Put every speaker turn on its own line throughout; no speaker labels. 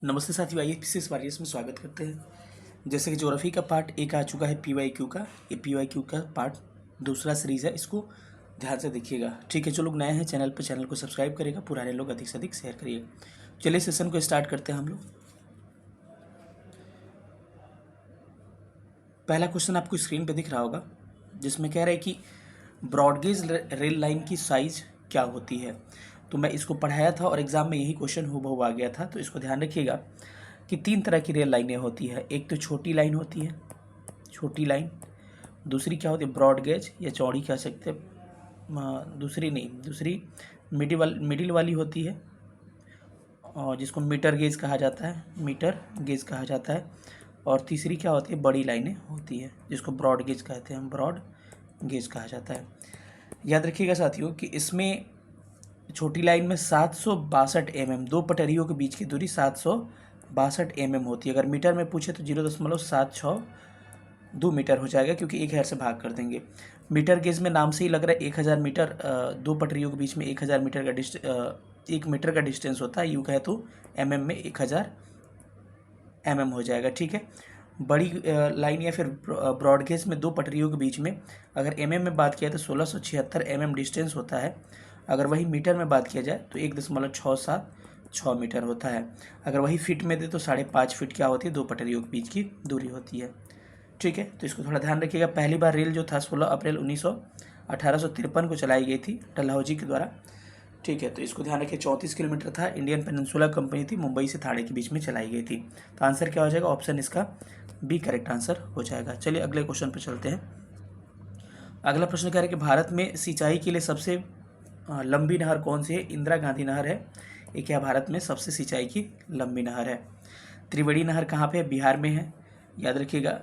नमस्ते साथियों, आइए फिर से इस वारियर्स में स्वागत करते हैं। जैसे कि ज्योग्राफी का पार्ट एक आ चुका है PYQ का। ये PYQ का पार्ट दूसरा सीरीज़ है, इसको ध्यान से देखिएगा। ठीक है, जो लोग नए हैं चैनल पर, चैनल को सब्सक्राइब करेगा, पुराने लोग अधिक से अधिक शेयर करिएगा। चलिए सेशन को स्टार्ट करते हैं हम लोग। पहला क्वेश्चन आपको स्क्रीन पर दिख रहा होगा, जिसमें कह रहा है कि ब्रॉडगेज रेल लाइन की साइज क्या होती है। तो मैं इसको पढ़ाया था और एग्ज़ाम में यही क्वेश्चन हूबहू आ गया था, तो इसको ध्यान रखिएगा कि 3 तरह की रेल लाइनें होती है। एक तो छोटी लाइन होती है, छोटी लाइन। दूसरी क्या होती है, ब्रॉड गेज या चौड़ी कह सकते हैं। दूसरी मिडिल वाली होती है, और जिसको मीटर गेज कहा जाता है, मीटर गेज कहा जाता है। और तीसरी क्या होती है, बड़ी लाइनें होती है, जिसको ब्रॉड गेज कहते हैं, ब्रॉड गेज कहा जाता है। याद रखिएगा साथियों कि इसमें छोटी लाइन में 762 mm, दो पटरियों के बीच की दूरी 762 mm होती है। अगर मीटर में पूछे तो 0.762 मीटर हो जाएगा, क्योंकि 1000 से भाग कर देंगे। मीटर गेज में नाम से ही लग रहा है 1000 मीटर, दो पटरियों के बीच में 1000 मीटर का 1 मीटर का डिस्टेंस होता है। यूँ कहे तो mm में 1000 mm हो जाएगा। ठीक है, बड़ी लाइन या फिर ब्रॉड गेज में दो पटरियों के बीच में अगर mm में बात किया तो 1676 mm डिस्टेंस होता है। अगर वही मीटर में बात किया जाए तो 1.676 मीटर होता है। अगर वही फीट में दे तो 5.5 फीट क्या होती है, दो पटरियों के बीच की दूरी होती है। ठीक है, तो इसको थोड़ा ध्यान रखिएगा। पहली बार रेल जो था 16 अप्रैल 1853 को चलाई गई थी डलहौजी के द्वारा। ठीक है, तो इसको ध्यान रखिए। 34 किलोमीटर था। इंडियन पेनिनसुला कंपनी थी, मुंबई से थाने के बीच में चलाई गई थी। तो आंसर क्या हो जाएगा, ऑप्शन इसका बी करेक्ट आंसर हो जाएगा। चलिए अगले क्वेश्चन पर चलते हैं। अगला प्रश्न कह रहा है कि भारत में सिंचाई के लिए सबसे लंबी नहर कौन सी है। इंदिरा गांधी नहर है। ये क्या भारत में सबसे सिंचाई की लंबी नहर है। त्रिवेणी नहर कहाँ पे है, बिहार में है, याद रखिएगा।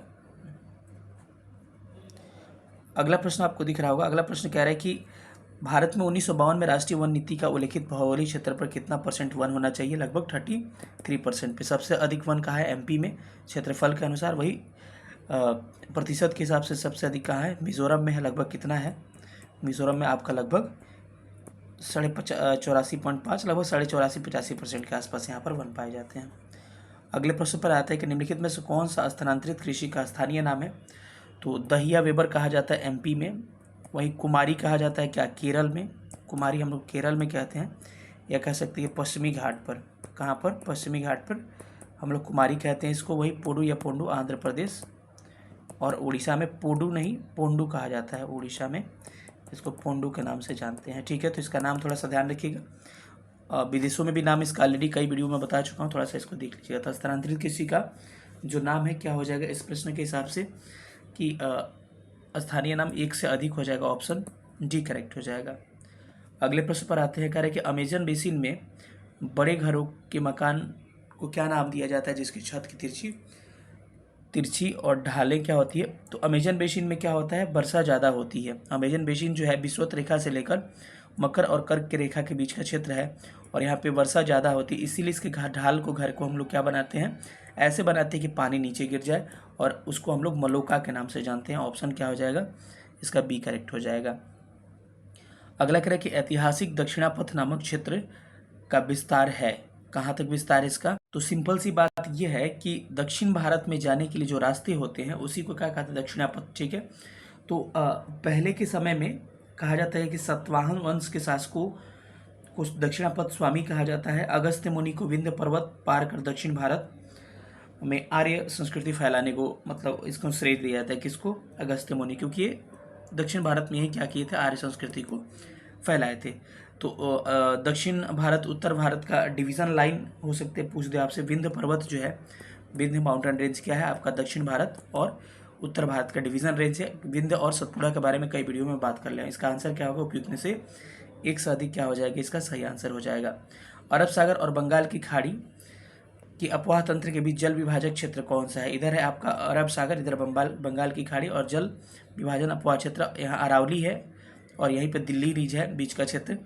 अगला प्रश्न आपको दिख रहा होगा। अगला प्रश्न कह रहा है कि भारत में 1952 में राष्ट्रीय वन नीति का उल्लेखित भौगोलिक क्षेत्र पर कितना % वन होना चाहिए। लगभग 33% पे। सबसे अधिक वन कहाँ है, MP में, क्षेत्रफल के अनुसार। वही प्रतिशत के हिसाब से सबसे अधिक कहाँ है, मिजोरम में है। लगभग कितना है, मिजोरम में आपका लगभग 84.5, लगभग 84-85% के आसपास यहाँ पर वन पाए जाते हैं। अगले प्रश्न पर आता है कि निम्नलिखित में से कौन सा स्थानांतरित कृषि का स्थानीय नाम है। तो दहिया वेबर कहा जाता है MP में। वहीं कुमारी कहा जाता है क्या, केरल में। कुमारी हम लोग केरल में कहते हैं, या कह सकते हैं पश्चिमी घाट पर। कहाँ पर, पश्चिमी घाट पर हम लोग कुमारी कहते हैं इसको। वही पोडू या पोंडू आंध्र प्रदेश और उड़ीसा में। पोडू नहीं, पोंडू कहा जाता है उड़ीसा में, इसको पोंडू के नाम से जानते हैं। ठीक है, तो इसका नाम थोड़ा सा ध्यान रखिएगा। विदेशों में भी नाम इसका ऑलरेडी कई वीडियो में बता चुका हूँ, थोड़ा सा इसको देख लीजिएगा। तो स्थानांतरित कृषि का जो नाम है क्या हो जाएगा इस प्रश्न के हिसाब से, कि स्थानीय नाम एक से अधिक हो जाएगा। ऑप्शन डी करेक्ट हो जाएगा। अगले प्रश्न पर आते हैं। कह रहे हैं कि अमेजन बेसिन में बड़े घरों के मकान को क्या नाम दिया जाता है, जिसकी छत की तिरछी और ढालें क्या होती है। तो अमेजन बेसिन में क्या होता है, वर्षा ज़्यादा होती है। अमेजन बेसिन जो है विषुवत रेखा से लेकर मकर और कर्क की रेखा के बीच का क्षेत्र है, और यहाँ पे वर्षा ज़्यादा होती है। इसीलिए इसके ढाल को, घर को हम लोग क्या बनाते हैं, ऐसे बनाते हैं कि पानी नीचे गिर जाए, और उसको हम लोग मलोका के नाम से जानते हैं। ऑप्शन क्या हो जाएगा, इसका बी करेक्ट हो जाएगा। अगला कह रहा है कि ऐतिहासिक दक्षिणापथ नामक क्षेत्र का विस्तार है। कहाँ तक विस्तार है इसका। तो सिंपल सी बात यह है कि दक्षिण भारत में जाने के लिए जो रास्ते होते हैं उसी को क्या कहते हैं, दक्षिणापथ। ठीक है, तो पहले के समय में कहा जाता है कि सातवाहन वंश के शासकों को दक्षिणापथ स्वामी कहा जाता है। अगस्त्य मुनि को विंध्य पर्वत पार कर दक्षिण भारत में आर्य संस्कृति फैलाने को, मतलब इसको श्रेय दिया जाता है किसको, अगस्त्य मुनि, क्योंकि ये दक्षिण भारत में ही क्या किए थे, आर्य संस्कृति को फैलाए थे। तो दक्षिण भारत उत्तर भारत का डिवीज़न लाइन हो सकते हैं, पूछ दे आपसे। विंध्य पर्वत जो है, विंध्य माउंटेन रेंज क्या है आपका, दक्षिण भारत और उत्तर भारत का डिवीज़न रेंज है। विंध्य और सतपुड़ा के बारे में कई वीडियो में बात कर लें। इसका आंसर क्या होगा, उपयुक्त में से एक से अधिक क्या हो जाएगा, इसका सही आंसर हो जाएगा। अरब सागर और बंगाल की खाड़ी कि अपवाह तंत्र के बीच जल विभाजक क्षेत्र कौन सा है। इधर है आपका अरब सागर, इधर बंगाल की खाड़ी, और जल विभाजन अपवाह क्षेत्र यहाँ अरावली है, और यहीं पर दिल्ली रीज है बीच का क्षेत्र,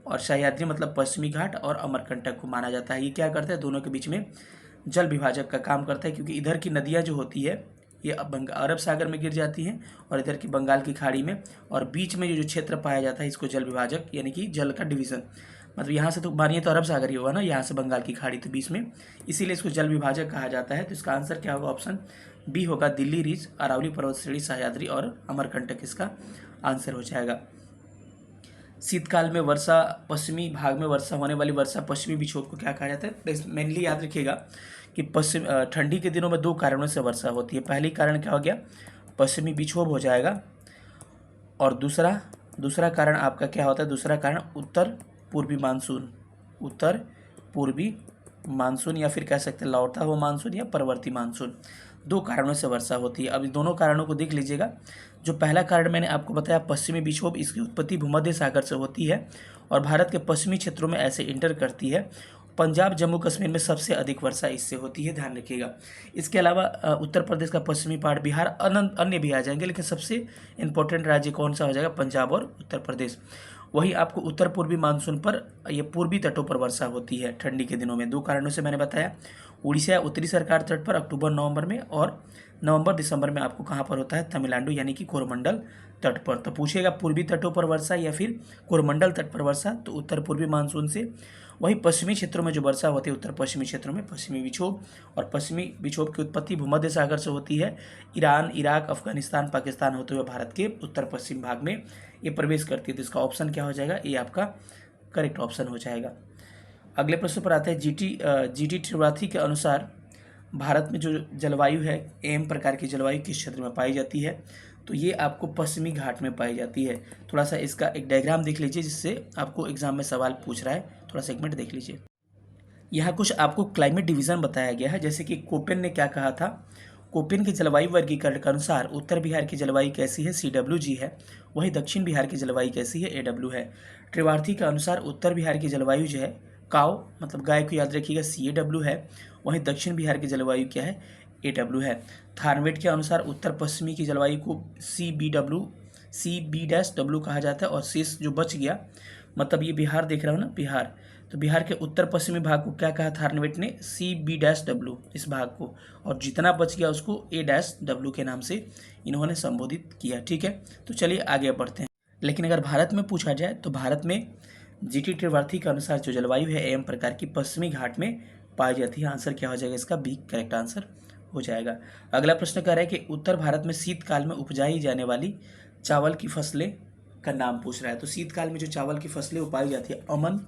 और सह्याद्री मतलब पश्चिमी घाट और अमरकंटक को माना जाता है। ये क्या करता है, दोनों के बीच में जल विभाजक का काम करता है, क्योंकि इधर की नदियाँ जो होती है ये अरब सागर में गिर जाती हैं, और इधर की बंगाल की खाड़ी में, और बीच में जो क्षेत्र पाया जाता है इसको जल विभाजक यानी कि जल का डिवीज़न मतलब यहाँ से तो मानिए तो अरब सागर ही होगा ना, यहाँ से बंगाल की खाड़ी, तो बीच में, इसीलिए इसको जल विभाजक कहा जाता है। तो इसका आंसर क्या होगा, ऑप्शन बी होगा, दिल्ली रिज, अरावली पर्वत श्रेणी, सह्याद्री और अमरकंटक इसका आंसर हो जाएगा। शीतकाल में वर्षा, पश्चिमी भाग में वर्षा होने वाली वर्षा पश्चिमी विक्षोभ को क्या कहा जाता है। मेनली याद रखिएगा कि ठंडी के दिनों में दो कारणों से वर्षा होती है। पहली कारण क्या हो गया, पश्चिमी विक्षोभ हो जाएगा, और दूसरा कारण आपका क्या होता है, दूसरा कारण उत्तर पूर्वी मानसून या फिर कह सकते हैं लौटता हुआ मानसून या परवर्ती मानसून, दो कारणों से वर्षा होती है। अब इस दोनों कारणों को देख लीजिएगा। जो पहला कारण मैंने आपको बताया पश्चिमी विक्षोभ, इसकी उत्पत्ति भूमध्य सागर से होती है और भारत के पश्चिमी क्षेत्रों में ऐसे इंटर करती है। पंजाब जम्मू कश्मीर में सबसे अधिक वर्षा इससे होती है, ध्यान रखिएगा। इसके अलावा उत्तर प्रदेश का पश्चिमी पार्ट, बिहार, अन्य भी आ जाएंगे, लेकिन सबसे इंपॉर्टेंट राज्य कौन सा हो जाएगा, पंजाब और उत्तर प्रदेश। वही आपको उत्तर पूर्वी मानसून पर, ये पूर्वी तटों पर वर्षा होती है ठंडी के दिनों में। दो कारणों से मैंने बताया, उड़ीसा उत्तरी सरकार तट पर अक्टूबर नवंबर में, और नवंबर दिसंबर में आपको कहाँ पर होता है, तमिलनाडु यानी कि कोरोमंडल तट पर। तो पूछिएगा पूर्वी तटों पर वर्षा या फिर कोरोमंडल तट पर वर्षा, तो उत्तर पूर्वी मानसून से। वही पश्चिमी क्षेत्रों में जो वर्षा होती है, उत्तर पश्चिमी क्षेत्रों में पश्चिमी विक्षोभ, और पश्चिमी विक्षोभ की उत्पत्ति भूमध्य सागर से होती है। ईरान, इराक, अफगानिस्तान, पाकिस्तान होते हुए भारत के उत्तर पश्चिम भाग में ये प्रवेश करती है। तो इसका ऑप्शन क्या हो जाएगा, ये आपका करेक्ट ऑप्शन हो जाएगा। अगले प्रश्न पर आते हैं, जीटी त्रिपाठी के अनुसार भारत में जो जलवायु है, एम प्रकार की जलवायु किस क्षेत्र में पाई जाती है। तो ये आपको पश्चिमी घाट में पाई जाती है। थोड़ा सा इसका एक डायग्राम देख लीजिए, जिससे आपको एग्जाम में सवाल पूछ रहा है, थोड़ा सा एक मिनट देख लीजिए। यहाँ कुछ आपको क्लाइमेट डिवीजन बताया गया है, जैसे कि कोपेन ने क्या कहा था, कोपेन के जलवायु वर्गीकरण के अनुसार उत्तर बिहार की जलवायु कैसी है, CWG है। वही दक्षिण बिहार की जलवायु कैसी है, AW है। त्रिपाठी के अनुसार उत्तर बिहार की जलवायु जो है, काव मतलब गाय को याद रखिएगा, CAW है। वहीं दक्षिण बिहार की जलवायु क्या है, AW है। थार्नवेट के अनुसार उत्तर पश्चिमी की जलवायु को CB-W कहा जाता है, और शेष जो बच गया, मतलब ये बिहार देख रहा हो ना, बिहार, तो बिहार के उत्तर पश्चिमी भाग को क्या कहा थार्नवेट ने, CB-W इस भाग को, और जितना बच गया उसको A-W के नाम से इन्होंने संबोधित किया। ठीक है, तो चलिए आगे बढ़ते हैं। लेकिन अगर भारत में पूछा जाए तो भारत में जीटी त्रिपाठी के अनुसार जो जलवायु है, एम प्रकार की पश्चिमी घाट में पाई जाती है। आंसर क्या हो जाएगा इसका, बी करेक्ट आंसर हो जाएगा। अगला प्रश्न कह रहा है कि उत्तर भारत में शीतकाल में उपजाई जाने वाली चावल की फसलें का नाम पूछ रहा है। तो शीतकाल में जो चावल की फसलें उगाई जाती है, अमन,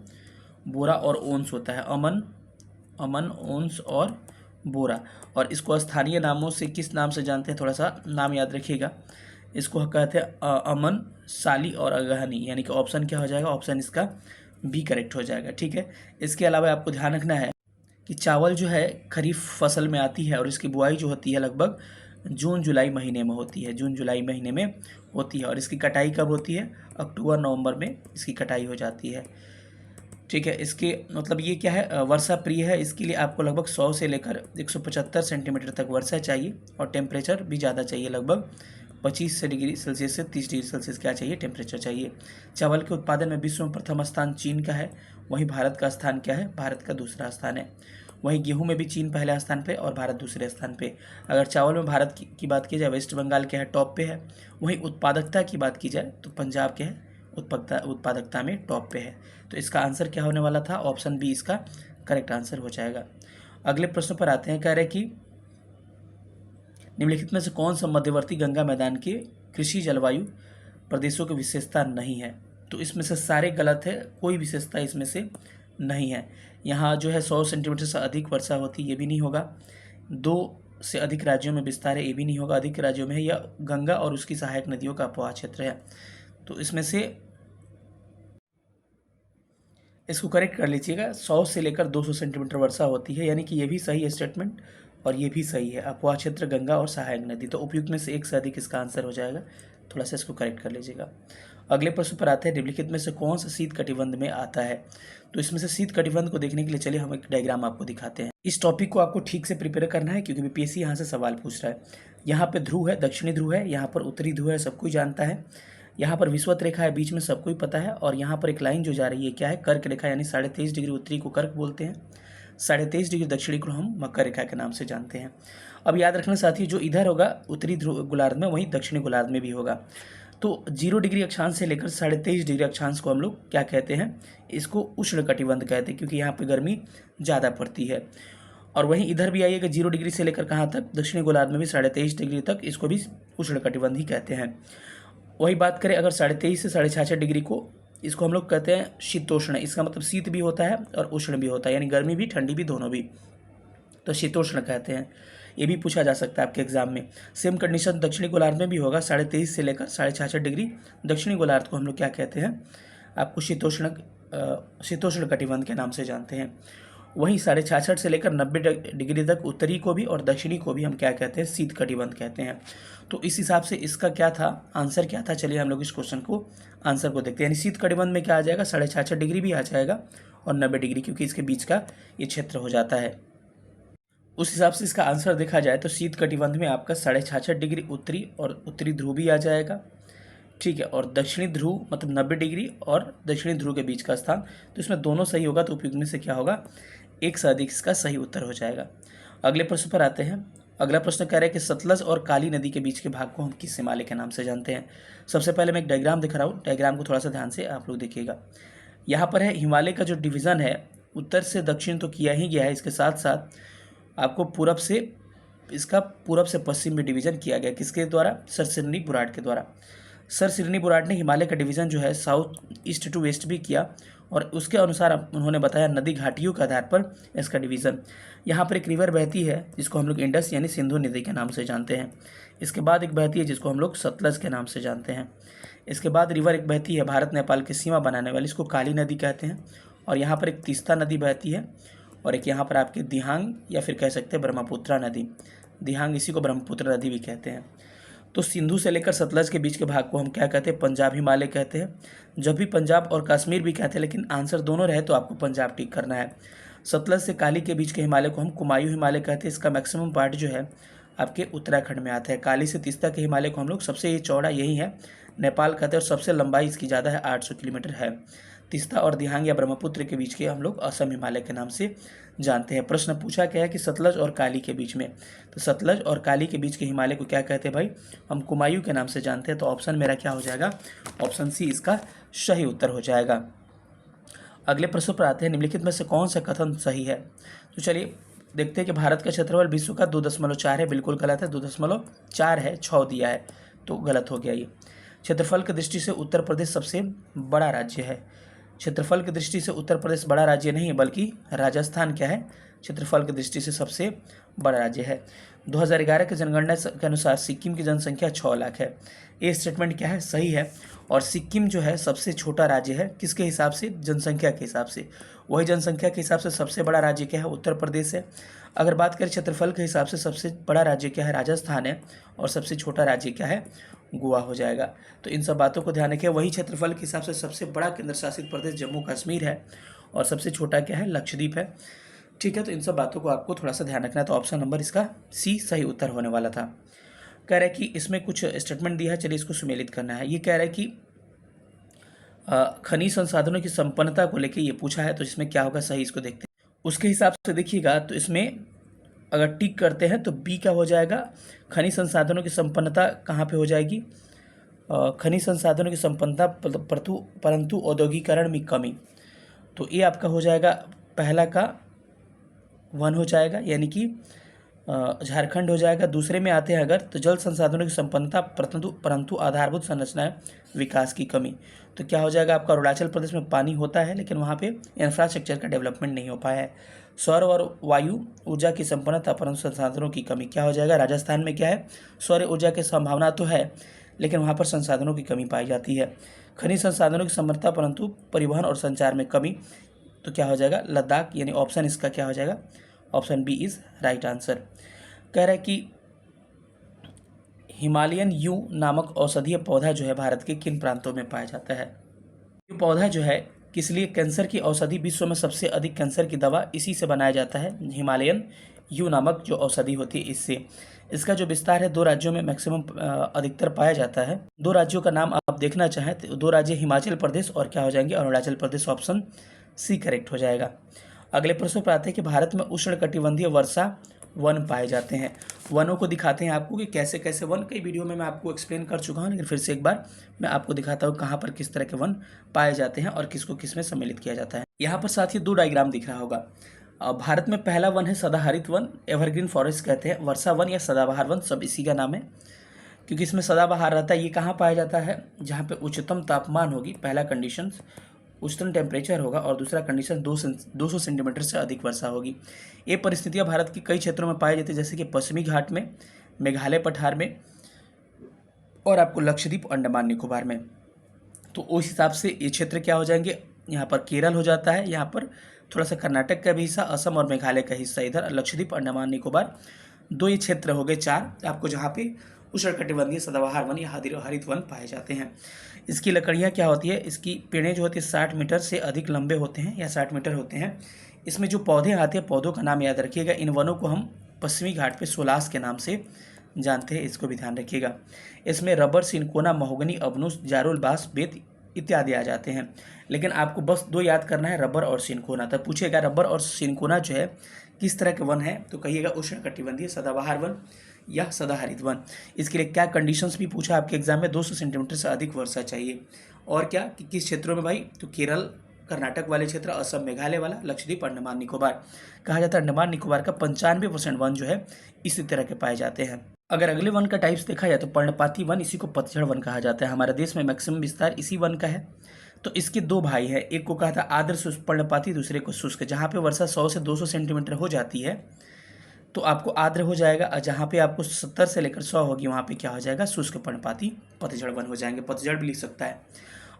बोरा और ओंस होता है। अमन, ओंस और बोरा, और इसको स्थानीय नामों से किस नाम से जानते हैं, थोड़ा सा नाम याद रखिएगा। इसको कहते हैं अमन, साली और अगहनी, यानी कि ऑप्शन क्या हो जाएगा, ऑप्शन इसका बी करेक्ट हो जाएगा। ठीक है, इसके अलावा आपको ध्यान रखना है कि चावल जो है खरीफ फसल में आती है, और इसकी बुआई जो होती है लगभग जून जुलाई महीने में होती है, जून जुलाई महीने में होती है, और इसकी कटाई कब होती है, अक्टूबर नवंबर में इसकी कटाई हो जाती है। ठीक है, इसके मतलब ये क्या है, वर्षा प्रिय है। इसके लिए आपको लगभग 100 से लेकर 175 सेंटीमीटर तक वर्षा चाहिए, और टेम्परेचर भी ज़्यादा चाहिए, लगभग 25 डिग्री सेल्सियस से 30 डिग्री सेल्सियस क्या चाहिए, टेम्परेचर चाहिए। चावल के उत्पादन में विश्व में प्रथम स्थान चीन का है, वहीं भारत का स्थान क्या है, भारत का दूसरा स्थान है। वहीं गेहूं में भी चीन पहले स्थान पे और भारत दूसरे स्थान पे। अगर चावल में भारत की बात की जाए, वेस्ट बंगाल क्या है, टॉप पे है। वहीं उत्पादकता की बात की जाए तो पंजाब क्या है, उत्पादकता में टॉप पे है। तो इसका आंसर क्या होने वाला था, ऑप्शन बी इसका करेक्ट आंसर हो जाएगा। अगले प्रश्न पर आते हैं, कह रहे कि निम्नलिखित में से कौन सा मध्यवर्ती गंगा मैदान के कृषि जलवायु प्रदेशों की विशेषता नहीं है। तो इसमें से सारे गलत है, कोई विशेषता इसमें से नहीं है। यहाँ जो है 100 सेंटीमीटर से अधिक वर्षा होती है, ये भी नहीं होगा। 2 से अधिक राज्यों में विस्तार है, ये भी नहीं होगा। अधिक राज्यों में है, यह गंगा और उसकी सहायक नदियों का अपवाह क्षेत्र है। तो इसमें से इसको करेक्ट कर लीजिएगा, 100 से लेकर 200 सेंटीमीटर वर्षा होती है, यानी कि ये भी सही है स्टेटमेंट, और ये भी सही है। अपवाह क्षेत्र गंगा और सहायक नदी, तो उपयुक्त में से एक से अधिक इसका आंसर हो जाएगा। थोड़ा सा इसको करेक्ट कर लीजिएगा। अगले प्रश्न पर आते हैं, निम्नलिखित में से कौन सा शीत कटिबंध में आता है। तो इसमें से शीत कटिबंध को देखने के लिए चलिए हम एक डायग्राम आपको दिखाते हैं। इस टॉपिक को आपको ठीक से प्रिपेयर करना है, क्योंकि बीपीएससी यहाँ से सवाल पूछ रहा है। यहाँ पे ध्रुव है, दक्षिणी ध्रुव है, यहाँ पर उत्तरी ध्रुव है, सब कोई जानता है। यहाँ पर विषुवत रेखा है, बीच में सबको ही पता है। और यहाँ पर एक लाइन जो जा रही है क्या है, कर्क रेखा, यानी 23.5 डिग्री उत्तरी को कर्क बोलते हैं, 23.5 डिग्री दक्षिणी को हम मकर रेखा के नाम से जानते हैं। अब याद रखना साथियों, जो इधर होगा उत्तरी ध्रुव गोलार्ध में, वहीं दक्षिणी गोलार्ध में भी होगा। तो 0 डिग्री अक्षांश से लेकर 23.5 डिग्री अक्षांश को हम लोग क्या कहते हैं, इसको उष्ण कटिबंध कहते हैं, क्योंकि यहाँ पे गर्मी ज़्यादा पड़ती है। और वहीं इधर भी आइएगा 0 डिग्री से लेकर कहाँ तक, दक्षिणी गोलार्ध में भी 23.5 डिग्री तक, इसको भी उष्ण कटिबंध ही कहते हैं। वही बात करें अगर 23.5 से 66.5 डिग्री को, इसको हम लोग कहते हैं शीतोष्ण। इसका मतलब शीत भी होता है और उष्ण भी होता है, यानी गर्मी भी ठंडी भी दोनों भी, तो शीतोष्ण कहते हैं। ये भी पूछा जा सकता है आपके एग्जाम में। सेम कंडीशन दक्षिणी गोलार्ध में भी होगा, 23.5 से लेकर 66.5 डिग्री दक्षिणी गोलार्ध को हम लोग क्या कहते हैं, आपको शीतोष्ण कटिबंध के नाम से जानते हैं। वहीं 66.5 से लेकर 90 डिग्री तक उत्तरी को भी और दक्षिणी को भी हम क्या कहते हैं, शीत कटिबंध कहते हैं। तो इस हिसाब से इसका क्या था, आंसर क्या था, चलिए हम लोग इस क्वेश्चन को आंसर को देखते हैं। यानी शीत कटिबंध में क्या आ जाएगा, 66.5 डिग्री भी आ जाएगा और 90 डिग्री, क्योंकि इसके बीच का ये क्षेत्र हो जाता है। उस हिसाब से इसका आंसर देखा जाए तो शीत कटिबंध में आपका 66.5 डिग्री उत्तरी और उत्तरी ध्रुव भी आ जाएगा, ठीक है, और दक्षिणी ध्रुव मतलब 90 डिग्री और दक्षिणी ध्रुव के बीच का स्थान, तो इसमें दोनों सही होगा, तो उपयुक्त में से क्या होगा, एक से अधिक इसका सही उत्तर हो जाएगा। अगले प्रश्न पर आते हैं। अगला प्रश्न कह रहा है कि सतलज और काली नदी के बीच के भाग को हम किस हिमालय के नाम से जानते हैं। सबसे पहले मैं एक डायग्राम दिखा रहा हूँ, डायग्राम को थोड़ा सा ध्यान से आप लोग देखिएगा। यहाँ पर है हिमालय का जो डिवीज़न है, उत्तर से दक्षिण तो किया ही गया है, इसके साथ साथ आपको पूरब से पश्चिम में डिवीज़न किया गया, किसके द्वारा, सर सिडनी बुराड के द्वारा। सर सिडनी बुराड ने हिमालय का डिवीज़न जो है साउथ ईस्ट टू वेस्ट भी किया, और उसके अनुसार उन्होंने बताया नदी घाटियों के आधार पर इसका डिवीज़न। यहाँ पर एक रिवर बहती है जिसको हम लोग इंडस यानी सिंधु नदी के नाम से जानते हैं। इसके बाद एक बहती है जिसको हम लोग सतलज के नाम से जानते हैं। इसके बाद रिवर एक बहती है भारत नेपाल की सीमा बनाने वाली, इसको काली नदी कहते हैं। और यहाँ पर एक तीस्ता नदी बहती है, और एक यहाँ पर आपके दिहांग या फिर कह सकते हैं ब्रह्मपुत्रा नदी, दिहांग इसी को ब्रह्मपुत्र नदी भी कहते हैं। तो सिंधु से लेकर सतलज के बीच के भाग को हम क्या कहते हैं, पंजाब हिमालय कहते हैं। जब भी पंजाब और कश्मीर भी कहते हैं, लेकिन आंसर दोनों रहे तो आपको पंजाब टिक करना है। सतलज से काली के बीच के हिमालय को हम कुमायूं हिमालय कहते हैं। इसका मैक्सिमम पार्ट जो है आपके उत्तराखंड में आता है। काली से तीस्ता के हिमालय को हम लोग, सबसे ये चौड़ा यही है, नेपाल कहते हैं, और सबसे लंबाई इसकी ज़्यादा है, 800 किलोमीटर है। तीस्ता और दिहांग या ब्रह्मपुत्र के बीच के हम लोग असम हिमालय के नाम से जानते हैं। प्रश्न पूछा गया है कि सतलज और काली के बीच में, तो सतलज और काली के बीच के हिमालय को क्या कहते हैं भाई, हम कुमायूं के नाम से जानते हैं। तो ऑप्शन मेरा क्या हो जाएगा, ऑप्शन सी इसका सही उत्तर हो जाएगा। अगले प्रश्न पर आते हैं, निम्नलिखित में से कौन सा कथन सही है। तो चलिए देखते हैं कि भारत का क्षेत्रफल विश्व का 2.4 है, बिल्कुल गलत है, 2.4 है, 6 दिया है, तो गलत हो गया ये। क्षेत्रफल की दृष्टि से उत्तर प्रदेश सबसे बड़ा राज्य है। क्षेत्रफल की दृष्टि से उत्तर प्रदेश बड़ा राज्य नहीं है, बल्कि राजस्थान क्या है, क्षेत्रफल की दृष्टि से सबसे बड़ा राज्य है। 2011 की जनगणना के अनुसार सिक्किम की जनसंख्या 6 लाख है। ये स्टेटमेंट क्या है, सही है। और सिक्किम जो है सबसे छोटा राज्य है, किसके हिसाब से, जनसंख्या के हिसाब से। वही जनसंख्या के हिसाब से सबसे बड़ा राज्य क्या है, उत्तर प्रदेश है। अगर बात करें क्षेत्रफल के हिसाब से सबसे बड़ा राज्य क्या है, राजस्थान है, और सबसे छोटा राज्य क्या है, गोवा हो जाएगा। तो इन सब बातों को ध्यान रखिए। वही क्षेत्रफल के हिसाब से सबसे बड़ा केंद्र शासित प्रदेश जम्मू कश्मीर है, और सबसे छोटा क्या है, लक्षद्वीप है, ठीक है। तो इन सब बातों को आपको थोड़ा सा ध्यान रखना है। तो ऑप्शन नंबर इसका सी सही उत्तर होने वाला था। कह रहा है कि इसमें कुछ स्टेटमेंट दिया है, चलिए इसको सुमेलित करना है। ये कह रहा है कि खनिज संसाधनों की संपन्नता को लेकर ये पूछा है, तो इसमें क्या होगा सही, इसको देखते हैं। उसके हिसाब से देखिएगा तो इसमें अगर टिक करते हैं तो बी क्या हो जाएगा, खनिज संसाधनों की संपन्नता कहाँ पे हो जाएगी, खनिज संसाधनों की संपन्नता परंतु औद्योगिकरण में कमी। तो ये आपका हो जाएगा, पहला का 1 हो जाएगा, यानी कि झारखंड हो जाएगा। दूसरे में आते हैं अगर, तो जल संसाधनों की संपन्नता परंतु आधारभूत संरचनाएं विकास की कमी। तो क्या हो जाएगा आपका, अरुणाचल प्रदेश में पानी होता है लेकिन वहाँ पे इंफ्रास्ट्रक्चर का डेवलपमेंट नहीं हो पाया है। सौर और वायु ऊर्जा की संपन्नता परंतु संसाधनों की कमी, क्या हो जाएगा, राजस्थान में क्या है, सौर ऊर्जा की संभावना तो है लेकिन वहाँ पर संसाधनों की कमी पाई जाती है। खनिज संसाधनों की समृद्धता परंतु परिवहन और संचार में कमी, तो क्या हो जाएगा, लद्दाख, यानी ऑप्शन इसका क्या हो जाएगा, option B is right answer. कह रहा है कि हिमालयन यू नामक औषधीय पौधा जो है भारत के किन प्रांतों में पाया जाता है। ये पौधा जो है किस लिए, कैंसर की औषधि, विश्व में सबसे अधिक कैंसर की दवा इसी से बनाया जाता है, हिमालयन यू नामक जो औषधि होती है इससे। इसका जो विस्तार है 2 राज्यों में मैक्सिमम अधिकतर पाया जाता है। 2 राज्यों का नाम आप देखना चाहें तो 2 राज्य हिमाचल प्रदेश और क्या हो जाएंगे, Arunachal Pradesh, option C correct हो जाएगा। अगले प्रश्न पर आते हैं कि भारत में उष्णकटिबंधीय वर्षा वन पाए जाते हैं। वनों को दिखाते हैं आपको कि कैसे कैसे वन, कई वीडियो में मैं आपको एक्सप्लेन कर चुका हूँ, लेकिन फिर से एक बार मैं आपको दिखाता हूँ कहाँ पर किस तरह के वन पाए जाते हैं और किसको किस में सम्मिलित किया जाता है। यहाँ पर साथ ही 2 डायग्राम दिख रहा होगा। भारत में पहला वन है सदाहरित वन, एवरग्रीन फॉरेस्ट कहते हैं। वर्षा वन या सदाबहार वन सब इसी का नाम है, क्योंकि इसमें सदाबहार रहता है। ये कहाँ पाया जाता है? जहाँ पे उच्चतम तापमान होगी, पहला कंडीशन उच्चतम टेम्परेचर होगा, और दूसरा कंडीशन 200 सेंटीमीटर से अधिक वर्षा होगी। ये परिस्थितियाँ भारत के कई क्षेत्रों में पाई जाती है, जैसे कि पश्चिमी घाट में, मेघालय पठार में, और आपको लक्षद्वीप अंडमान निकोबार में। तो उस हिसाब से ये क्षेत्र क्या हो जाएंगे, यहाँ पर केरल हो जाता है, यहाँ पर थोड़ा सा कर्नाटक का भी हिस्सा, असम और मेघालय का हिस्सा इधर, लक्षद्वीप अंडमान निकोबार, 2 ये क्षेत्र हो गए 4 आपको, जहाँ पे उष्णकटिबंधीय सदाबहार वन या हरित वन पाए जाते हैं। इसकी लकड़ियाँ क्या होती है, इसकी पेड़ें जो होती है 60 मीटर से अधिक लंबे होते हैं या 60 मीटर होते हैं। इसमें जो पौधे आते हैं, पौधों का नाम याद रखिएगा। इन वनों को हम पश्चिमी घाट पे सोलास के नाम से जानते हैं, इसको भी ध्यान रखिएगा। इसमें रबर, सिनकोना, महोगनी, अबनुस, जारुल, बांस, बेत इत्यादि आ जाते हैं। लेकिन आपको बस 2 याद करना है, रबर और सिनकोना। तब पूछेगा रबर और सिनकोना जो है किस तरह के वन है, तो कहिएगा उष्णकटिबंधीय सदाबहार वन या सदाहरित वन। इसके लिए क्या कंडीशंस भी पूछा आपके एग्जाम में, 200 सेंटीमीटर से अधिक वर्षा चाहिए। और क्या कि किस क्षेत्रों में भाई, तो केरल, कर्नाटक वाले क्षेत्र, असम, मेघालय वाला, लक्षद्वीप, अंडमान निकोबार। कहा जाता है अंडमान निकोबार का 95% वन जो है इसी तरह के पाए जाते हैं। अगर अगले वन का टाइप्स देखा जाए तो पर्णपाती वन, इसी को पतझड़ वन कहा जाता है। हमारे देश में मैक्सिमम विस्तार इसी वन का है। तो इसके 2 भाई हैं, एक को कहा था आर्द्र शुष्क पर्णपाती, दूसरे को शुष्क। जहाँ पे वर्षा 100 से 200 सेंटीमीटर हो जाती है तो आपको आर्द्र हो जाएगा, और जहाँ पे आपको 70 से लेकर 100 होगी वहाँ पे क्या हो जाएगा, शुष्क पर्णपाती पतझड़ वन हो जाएंगे। पतझड़ भी लिख सकता है।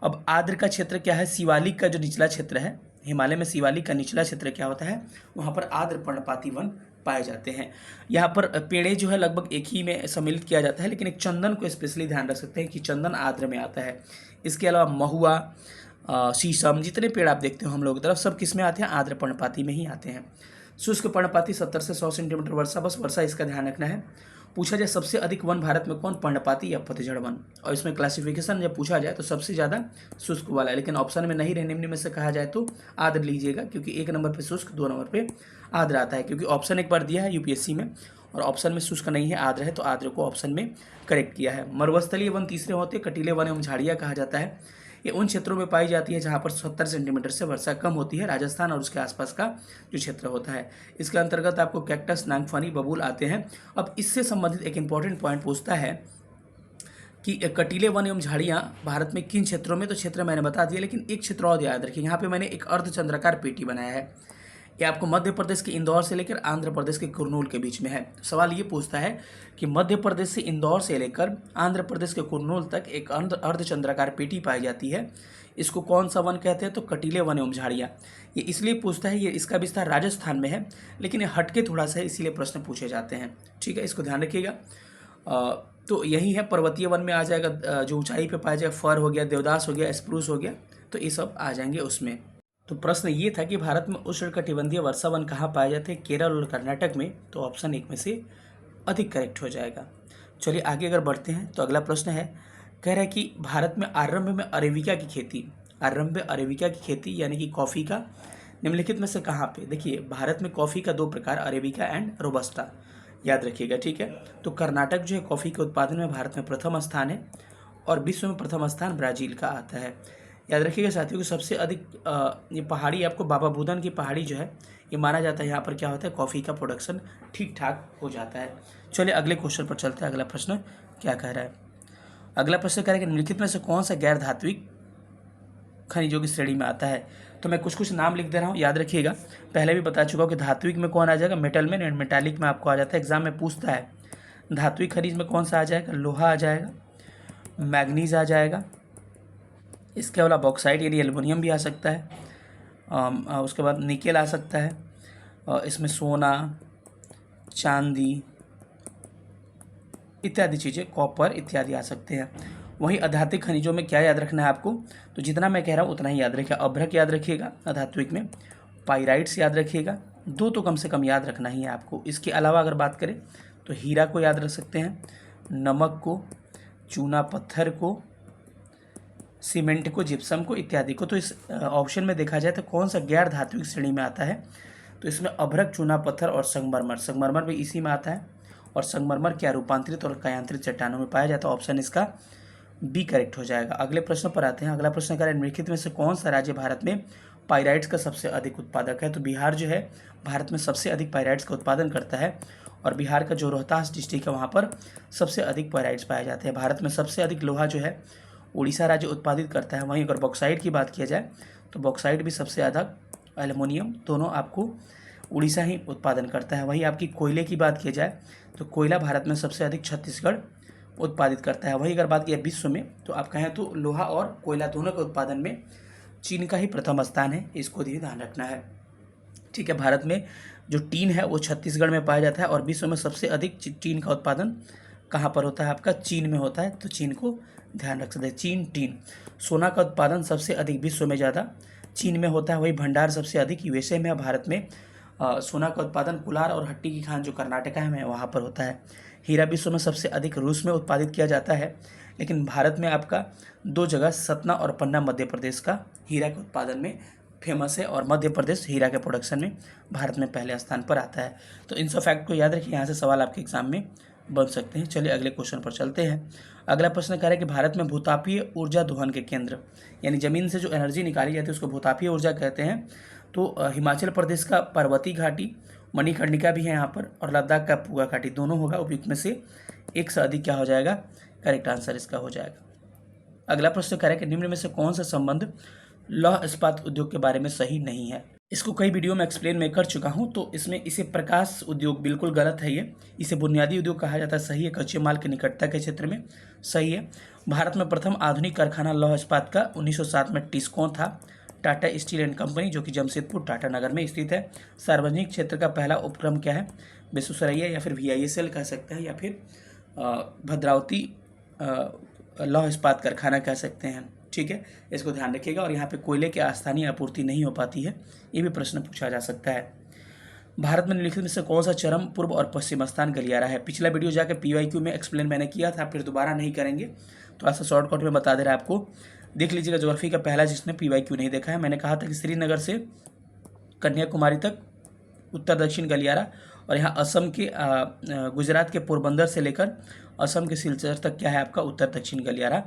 अब आर्द्र का क्षेत्र क्या है, शिवालिक का जो निचला क्षेत्र है, हिमालय में शिवालिक का निचला क्षेत्र क्या होता है, वहाँ पर आर्द्र पर्णपाती वन पाए जाते हैं। यहाँ पर पेड़े जो है लगभग एक ही में सम्मिलित किया जाता है, लेकिन एक चंदन को स्पेशली ध्यान रख सकते हैं कि चंदन आर्द्र में आता है। इसके अलावा महुआ, शीशम, जितने पेड़ आप देखते हो हम लोग की तरफ, सब किस में आते हैं, आर्द्र पर्णपाती में ही आते हैं। शुष्क पर्णपाती 70 से 100 सेंटीमीटर वर्षा, बस वर्षा इसका ध्यान रखना है। पूछा जाए सबसे अधिक वन भारत में कौन, पर्णपाती या पतझड़ वन, और इसमें क्लासिफिकेशन जब पूछा जाए तो सबसे ज़्यादा शुष्क वाला है, लेकिन ऑप्शन में नहीं रहे, निम्न में से कहा जाए तो आर्द्र लीजिएगा, क्योंकि 1 नंबर पे शुष्क, 2 नंबर पे आर्द्र आता है। क्योंकि ऑप्शन एक बार दिया है यूपीएससी में, और ऑप्शन में शुष्क नहीं है, आर्द्र है, तो आर्द्र को ऑप्शन में करेक्ट किया है। मरुस्थलीय वन तीसरे होते हैं, कटीले वन एवं झाड़ियाँ कहा जाता है। ये उन क्षेत्रों में पाई जाती है जहाँ पर 70 सेंटीमीटर से वर्षा कम होती है, राजस्थान और उसके आसपास का जो क्षेत्र होता है। इसके अंतर्गत आपको कैक्टस, नागफनी, बबूल आते हैं। अब इससे संबंधित एक इंपॉर्टेंट पॉइंट पूछता है कि कटीले वन एवं झाड़ियाँ भारत में किन क्षेत्रों में, तो क्षेत्र मैंने बता दिया, लेकिन एक क्षेत्र और याद रखिए। यहाँ पे मैंने एक अर्धचंद्राकार पेटी बनाया है, ये आपको मध्य प्रदेश के इंदौर से लेकर आंध्र प्रदेश के कुरनूल के बीच में है। सवाल ये पूछता है कि मध्य प्रदेश से इंदौर से लेकर आंध्र प्रदेश के कुरनूल तक एक अर्धचंद्राकार पेटी पाई जाती है, इसको कौन सा वन कहते हैं, तो कटीले वन एवं झाड़ियाँ। ये इसलिए पूछता है, ये इसका विस्तार राजस्थान में है, लेकिन ये हटके थोड़ा सा है, इसीलिए प्रश्न पूछे जाते हैं। ठीक है, इसको ध्यान रखिएगा। तो यही है, पर्वतीय वन में आ जाएगा, जो ऊंचाई पे पाया जाएगा, फर हो गया, देवदास हो गया, स्प्रूस हो गया, तो ये सब आ जाएंगे उसमें। तो प्रश्न ये था कि भारत में उष्णकटिबंधीय वर्षा वन कहाँ पाए जाते हैं, केरल और कर्नाटक में, तो ऑप्शन 1 में से अधिक करेक्ट हो जाएगा। चलिए आगे अगर बढ़ते हैं तो अगला प्रश्न है, कह रहा है कि भारत में आरंभ में अरेबिका की खेती, आरंभ में अरेबिका की खेती यानी कि कॉफ़ी का निम्नलिखित में से कहाँ पे, देखिए भारत में कॉफ़ी का 2 प्रकार, अरेबिका एंड रोबस्टा, याद रखिएगा। ठीक है, तो कर्नाटक जो है कॉफ़ी के उत्पादन में भारत में प्रथम स्थान है, और विश्व में प्रथम स्थान ब्राज़ील का आता है। याद रखिएगा साथियों कि सबसे अधिक ये पहाड़ी, आपको बाबा बुदन की पहाड़ी जो है ये माना जाता है, यहाँ पर क्या होता है, कॉफ़ी का प्रोडक्शन ठीक ठाक हो जाता है। चलिए अगले क्वेश्चन पर चलते हैं। अगला प्रश्न क्या कह रहा है, अगला प्रश्न कह रहा है कि निम्नलिखित में से कौन सा गैर धात्विक खनिजों की श्रेणी में आता है। तो मैं कुछ कुछ नाम लिख दे रहा हूँ, याद रखिएगा। पहले भी बता चुका हूँ कि धात्विक में कौन आ जाएगा, मेटल में, एंड मेटालिक में आपको आ जाता है। एग्जाम में पूछता है धात्विक खनिज में कौन सा आ जाएगा, लोहा आ जाएगा, मैग्नीज आ जाएगा, इसके अलावा बॉक्साइट यानी एल्युमिनियम भी आ सकता है, उसके बाद निकेल आ सकता है, इसमें सोना, चांदी इत्यादि चीज़ें, कॉपर इत्यादि आ सकते हैं। वहीं अधात्विक खनिजों में क्या याद रखना है आपको, तो जितना मैं कह रहा हूँ उतना ही याद रखिएगा। अभ्रक याद रखिएगा अधात्विक में, पाइराइट्स याद रखिएगा, 2 तो कम से कम याद रखना ही है आपको। इसके अलावा अगर बात करें तो हीरा को याद रख सकते हैं, नमक को, चूना पत्थर को, सीमेंट को, जिप्सम को इत्यादि को। तो इस ऑप्शन में देखा जाए तो कौन सा गैर धात्विक श्रेणी में आता है, तो इसमें अभ्रक, चूना पत्थर और संगमरमर, संगमरमर भी इसी में आता है। और संगमरमर क्या रूपांतरित और कायांतरित चट्टानों में पाया जाता है। ऑप्शन इसका बी करेक्ट हो जाएगा। अगले प्रश्न पर आते हैं। अगला प्रश्न कह रहा है निम्नलिखित में से कौन सा राज्य भारत में पाइराइट्स का सबसे अधिक उत्पादक है। तो बिहार जो है भारत में सबसे अधिक पाइराइट्स का उत्पादन करता है और बिहार का जो रोहतास डिस्ट्रिक्ट है वहाँ पर सबसे अधिक पाइराइट्स पाए जाते हैं। भारत में सबसे अधिक लोहा जो है उड़ीसा राज्य उत्पादित करता है। वहीं अगर बॉक्साइट की बात किया जाए तो बॉक्साइट भी सबसे ज़्यादा, एल्युमिनियम दोनों आपको उड़ीसा ही उत्पादन करता है। वहीं आपकी कोयले की बात की जाए तो कोयला भारत में सबसे अधिक छत्तीसगढ़ उत्पादित करता है। वहीं अगर बात की विश्व में तो आप कहें तो लोहा और कोयला दोनों के उत्पादन में चीन का ही प्रथम स्थान है, इसको ध्यान रखना है। ठीक है, भारत में जो टीन है वो छत्तीसगढ़ में पाया जाता है और विश्व में सबसे अधिक टीन का उत्पादन कहाँ पर होता है, आपका चीन में होता है। तो चीन को ध्यान रख सकते हैं। चीन, टीन। सोना का उत्पादन सबसे अधिक विश्व में ज़्यादा चीन में होता है। वही भंडार सबसे अधिक यूएसए में है। भारत में सोना का उत्पादन कुलार और हट्टी की खान जो कर्नाटका है वहाँ पर होता है। हीरा विश्व में सबसे अधिक रूस में उत्पादित किया जाता है, लेकिन भारत में आपका 2 जगह सतना और पन्ना मध्य प्रदेश का हीरा के उत्पादन में फेमस है और मध्य प्रदेश हीरा के प्रोडक्शन में भारत में पहले स्थान पर आता है। तो इन सब फैक्ट को याद रखिए, यहाँ से सवाल आपके एग्जाम में बन सकते हैं। चलिए अगले क्वेश्चन पर चलते हैं। अगला प्रश्न कह रहा है कि भारत में भूतापीय ऊर्जा दोहन के केंद्र, यानी जमीन से जो एनर्जी निकाली जाती है उसको भूतापीय ऊर्जा कहते हैं। तो हिमाचल प्रदेश का पर्वती घाटी, मणिकर्णिका भी है यहाँ पर, और लद्दाख का पूगा घाटी, दोनों होगा। उपयुक्त में से एक से अधिक क्या हो जाएगा, करेक्ट आंसर इसका हो जाएगा। अगला प्रश्न कह रहा है कि निम्न में से कौन सा संबंध लौह इस्पात उद्योग के बारे में सही नहीं है। इसको कई वीडियो में एक्सप्लेन मैं कर चुका हूँ। तो इसमें इसे प्रकाश उद्योग बिल्कुल गलत है, ये इसे बुनियादी उद्योग कहा जाता है, सही है। कच्चे माल की निकटता के क्षेत्र में सही है। भारत में प्रथम आधुनिक कारखाना लौह इस्पात का 1907 में टिस्को था, टाटा स्टील एंड कंपनी, जो कि जमशेदपुर टाटा नगर में स्थित है। सार्वजनिक क्षेत्र का पहला उपक्रम क्या है, बेगूसराय या फिर VISL कह सकते हैं, या फिर भद्रावती लौह इस्पात कारखाना कह सकते हैं। ठीक है, इसको ध्यान रखिएगा। और यहाँ पे कोयले की स्थानीय आपूर्ति नहीं हो पाती है, ये भी प्रश्न पूछा जा सकता है। भारत में निम्नलिखित में से कौन सा चरम, पूर्व और पश्चिम स्थान गलियारा है। पिछला वीडियो जाकर PYQ में एक्सप्लेन मैंने किया था, फिर दोबारा नहीं करेंगे, थोड़ा सा शॉर्टकट में बता दे रहा है आपको। देख लीजिएगा ज्योग्राफी का पहला, जिसने PYQ नहीं देखा है। मैंने कहा था कि श्रीनगर से कन्याकुमारी तक उत्तर दक्षिण गलियारा, और यहाँ असम के गुजरात के पोरबंदर से लेकर असम के सिलचर तक क्या है आपका उत्तर दक्षिण गलियारा,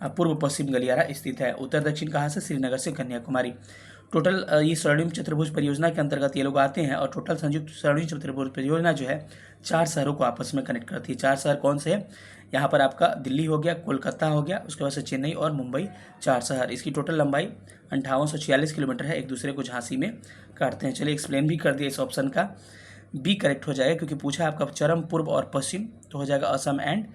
पूर्व पश्चिम गलियारा स्थित है। उत्तर दक्षिण कहाँ से, श्रीनगर से कन्याकुमारी। टोटल ये स्वर्णिम चतुर्भुज परियोजना के अंतर्गत ये लोग आते हैं, और टोटल संयुक्त स्वर्णिम चतुर्भुज परियोजना जो है 4 शहरों को आपस में कनेक्ट करती है। 4 शहर कौन से हैं, यहाँ पर आपका दिल्ली हो गया, कोलकाता हो गया, उसके बाद से चेन्नई और मुंबई, 4 शहर। इसकी टोटल लंबाई 5846 किलोमीटर है, एक दूसरे को झांसी में काटते हैं। चलिए एक्सप्लेन भी कर दिया, इस ऑप्शन का बी करेक्ट हो जाएगा, क्योंकि पूछा आपका चरम, पूर्व और पश्चिम, तो हो जाएगा असम एंड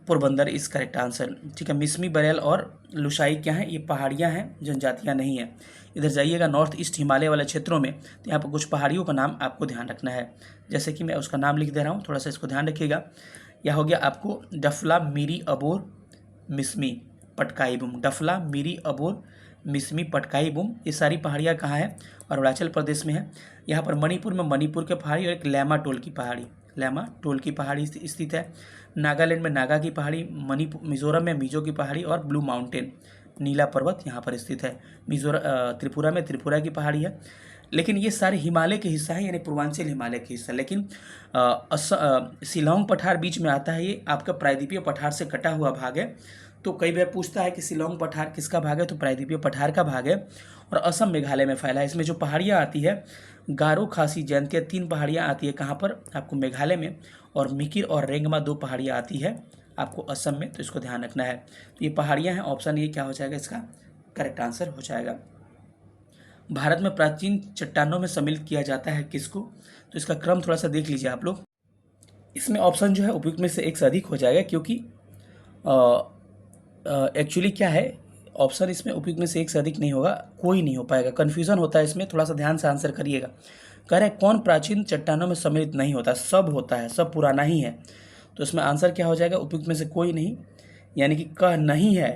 पोरबंदर इस करेक्ट आंसर। ठीक है, मिसमी, बरेल और लुसाई क्या है, ये पहाड़ियाँ हैं, जनजातियाँ नहीं है। इधर जाइएगा नॉर्थ ईस्ट हिमालय वाले क्षेत्रों में, तो यहाँ पर कुछ पहाड़ियों का नाम आपको ध्यान रखना है, जैसे कि मैं उसका नाम लिख दे रहा हूँ, थोड़ा सा इसको ध्यान रखिएगा। यह हो गया आपको डफला, मीरी, अबोर, मिसमी, पटकाई बुम। डफला, मीरी, अबोर, मिसमी, पटकाई बुम, ये सारी पहाड़ियाँ कहाँ है, अरुणाचल प्रदेश में है। यहाँ पर मणिपुर में मणिपुर के पहाड़ी और एक लैमा टोल की पहाड़ी, लैमा टोल की पहाड़ी स्थित है। नागालैंड में नागा की पहाड़ी, मिजोरम में मिजो की पहाड़ी और ब्लू माउंटेन, नीला पर्वत यहाँ पर स्थित है। त्रिपुरा में त्रिपुरा की पहाड़ी है। लेकिन ये सारे हिमालय के हिस्सा है, यानी पूर्वांचल हिमालय के हिस्सा। लेकिन शिलांग पठार बीच में आता है, ये आपका प्रायद्वीपीय पठार से कटा हुआ भाग है। तो कई बार पूछता है कि शिलांग पठार किसका भाग है, तो प्रायद्वीपीय पठार का भाग है, और असम मेघालय में फैला है। इसमें जो पहाड़ियाँ आती है, गारो, खासी, जयंतिया, 3 पहाड़ियाँ आती है कहाँ पर, आपको मेघालय में, और मिकिर और रेंगमा 2 पहाड़ियाँ आती है आपको असम में, तो इसको ध्यान रखना है। तो ये पहाड़ियाँ हैं, ऑप्शन ये क्या हो जाएगा, इसका करेक्ट आंसर हो जाएगा। भारत में प्राचीन चट्टानों में सम्मिलित किया जाता है किसको, तो इसका क्रम थोड़ा सा देख लीजिए आप लोग। इसमें ऑप्शन जो है उपयुक्त में से एक से अधिक हो जाएगा, क्योंकि एक्चुअली क्या है, ऑप्शन इसमें उपयुक्त में से एक से अधिक नहीं होगा, कोई नहीं हो पाएगा, कन्फ्यूजन होता है इसमें, थोड़ा सा ध्यान से आंसर करिएगा। कह रहे हैं कौन प्राचीन चट्टानों में सम्मिलित नहीं होता, सब होता है, सब पुराना ही है। तो इसमें आंसर क्या हो जाएगा, उपयुक्त में से कोई नहीं, यानी कि कह नहीं है,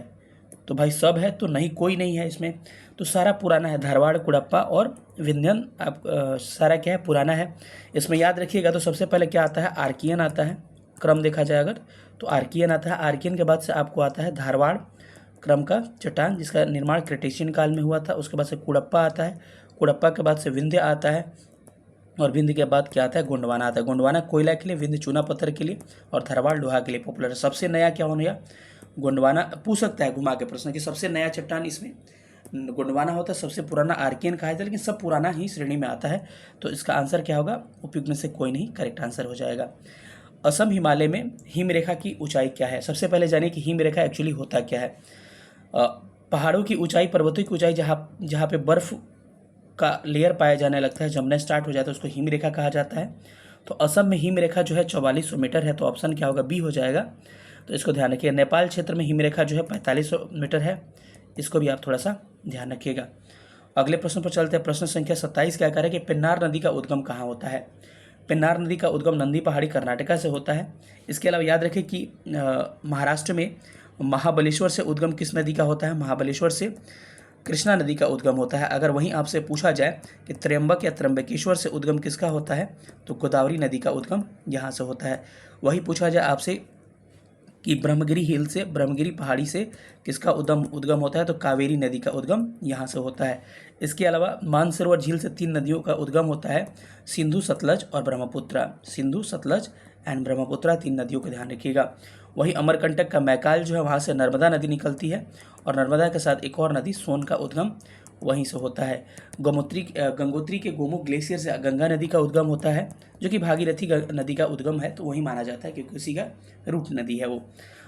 तो भाई सब है, तो नहीं कोई नहीं है इसमें, तो सारा पुराना है। धारवाड़, कुड़प्पा और विंध्यन आप सारा क्या है, पुराना है। इसमें याद रखिएगा, तो सबसे पहले क्या आता है, आर्कियन आता है, क्रम देखा जाए अगर तो आर्कियन आता है। आर्कियन के बाद से आपको आता है धारवाड़ क्रम का चट्टान, जिसका निर्माण क्रेटेशियन काल में हुआ था। उसके बाद से कुड़प्पा आता है, कुड़प्पा के बाद से विंध्य आता है, और विंध्य के बाद क्या आता है, गोंडवाना आता है। गोंडवाना कोयला के लिए, विंध्य चूना पत्थर के लिए और थरवाल लोहा के लिए पॉपुलर है। सबसे नया क्या होने गया, गोंडवाना। पूछ सकता है घुमा के प्रश्न कि सबसे नया चट्टान इसमें गोंडवाना होता है, सबसे पुराना आर्कियन कहा जाता है, लेकिन सब पुराना ही श्रेणी में आता है। तो इसका आंसर क्या होगा, उपयुक्त में से कोई नहीं करेक्ट आंसर हो जाएगा। असम हिमालय में हिमरेखा की ऊंचाई क्या है। सबसे पहले जानिए कि हिमरेखा एक्चुअली होता क्या है। पहाड़ों की ऊंचाई, पर्वतों की ऊंचाई जहाँ जहाँ पे बर्फ़ का लेयर पाया जाने लगता है, जमना स्टार्ट हो जाता है, उसको हिमरेखा कहा जाता है। तो असम में हिमरेखा जो है 4400 मीटर है, तो ऑप्शन क्या होगा, बी हो जाएगा। तो इसको ध्यान रखिए। नेपाल क्षेत्र में हिमरेखा जो है 4500 मीटर है, इसको भी आप थोड़ा सा ध्यान रखिएगा। अगले प्रश्न पर चलते हैं। प्रश्न संख्या 27 क्या कह रहा है कि पेन्नार नदी का उद्गम कहाँ होता है। पेन्नार नदी का उद्गम नंदी पहाड़ी कर्नाटका से होता है। इसके अलावा याद रखें कि महाराष्ट्र में महाबलेश्वर से उद्गम किस नदी का होता है, महाबलेश्वर से कृष्णा नदी का उद्गम होता है। अगर वहीं आपसे पूछा जाए कि त्र्यंबक या त्र्यंबकेश्वर से उद्गम किसका होता है, तो गोदावरी नदी का उद्गम यहाँ से होता है। वही पूछा जाए आपसे कि ब्रह्मगिरी हिल से, ब्रह्मगिरी पहाड़ी से किसका उद्गम होता है, तो कावेरी नदी का उद्गम यहाँ से होता है। इसके अलावा मानसरोवर झील से 3 नदियों का उद्गम होता है, सिंधु, सतलज और ब्रह्मपुत्रा। सिंधु, सतलज एंड ब्रह्मपुत्रा, 3 नदियों का ध्यान रखिएगा। वही अमरकंटक का मैकाल जो है वहाँ से नर्मदा नदी निकलती है, और नर्मदा के साथ एक और नदी सोन का उद्गम वहीं से होता है। गंगोत्री के गोमुख ग्लेशियर से गंगा नदी का उद्गम होता है, जो कि भागीरथी नदी का उद्गम है, तो वही माना जाता है क्योंकि उसी का रूट नदी है वो।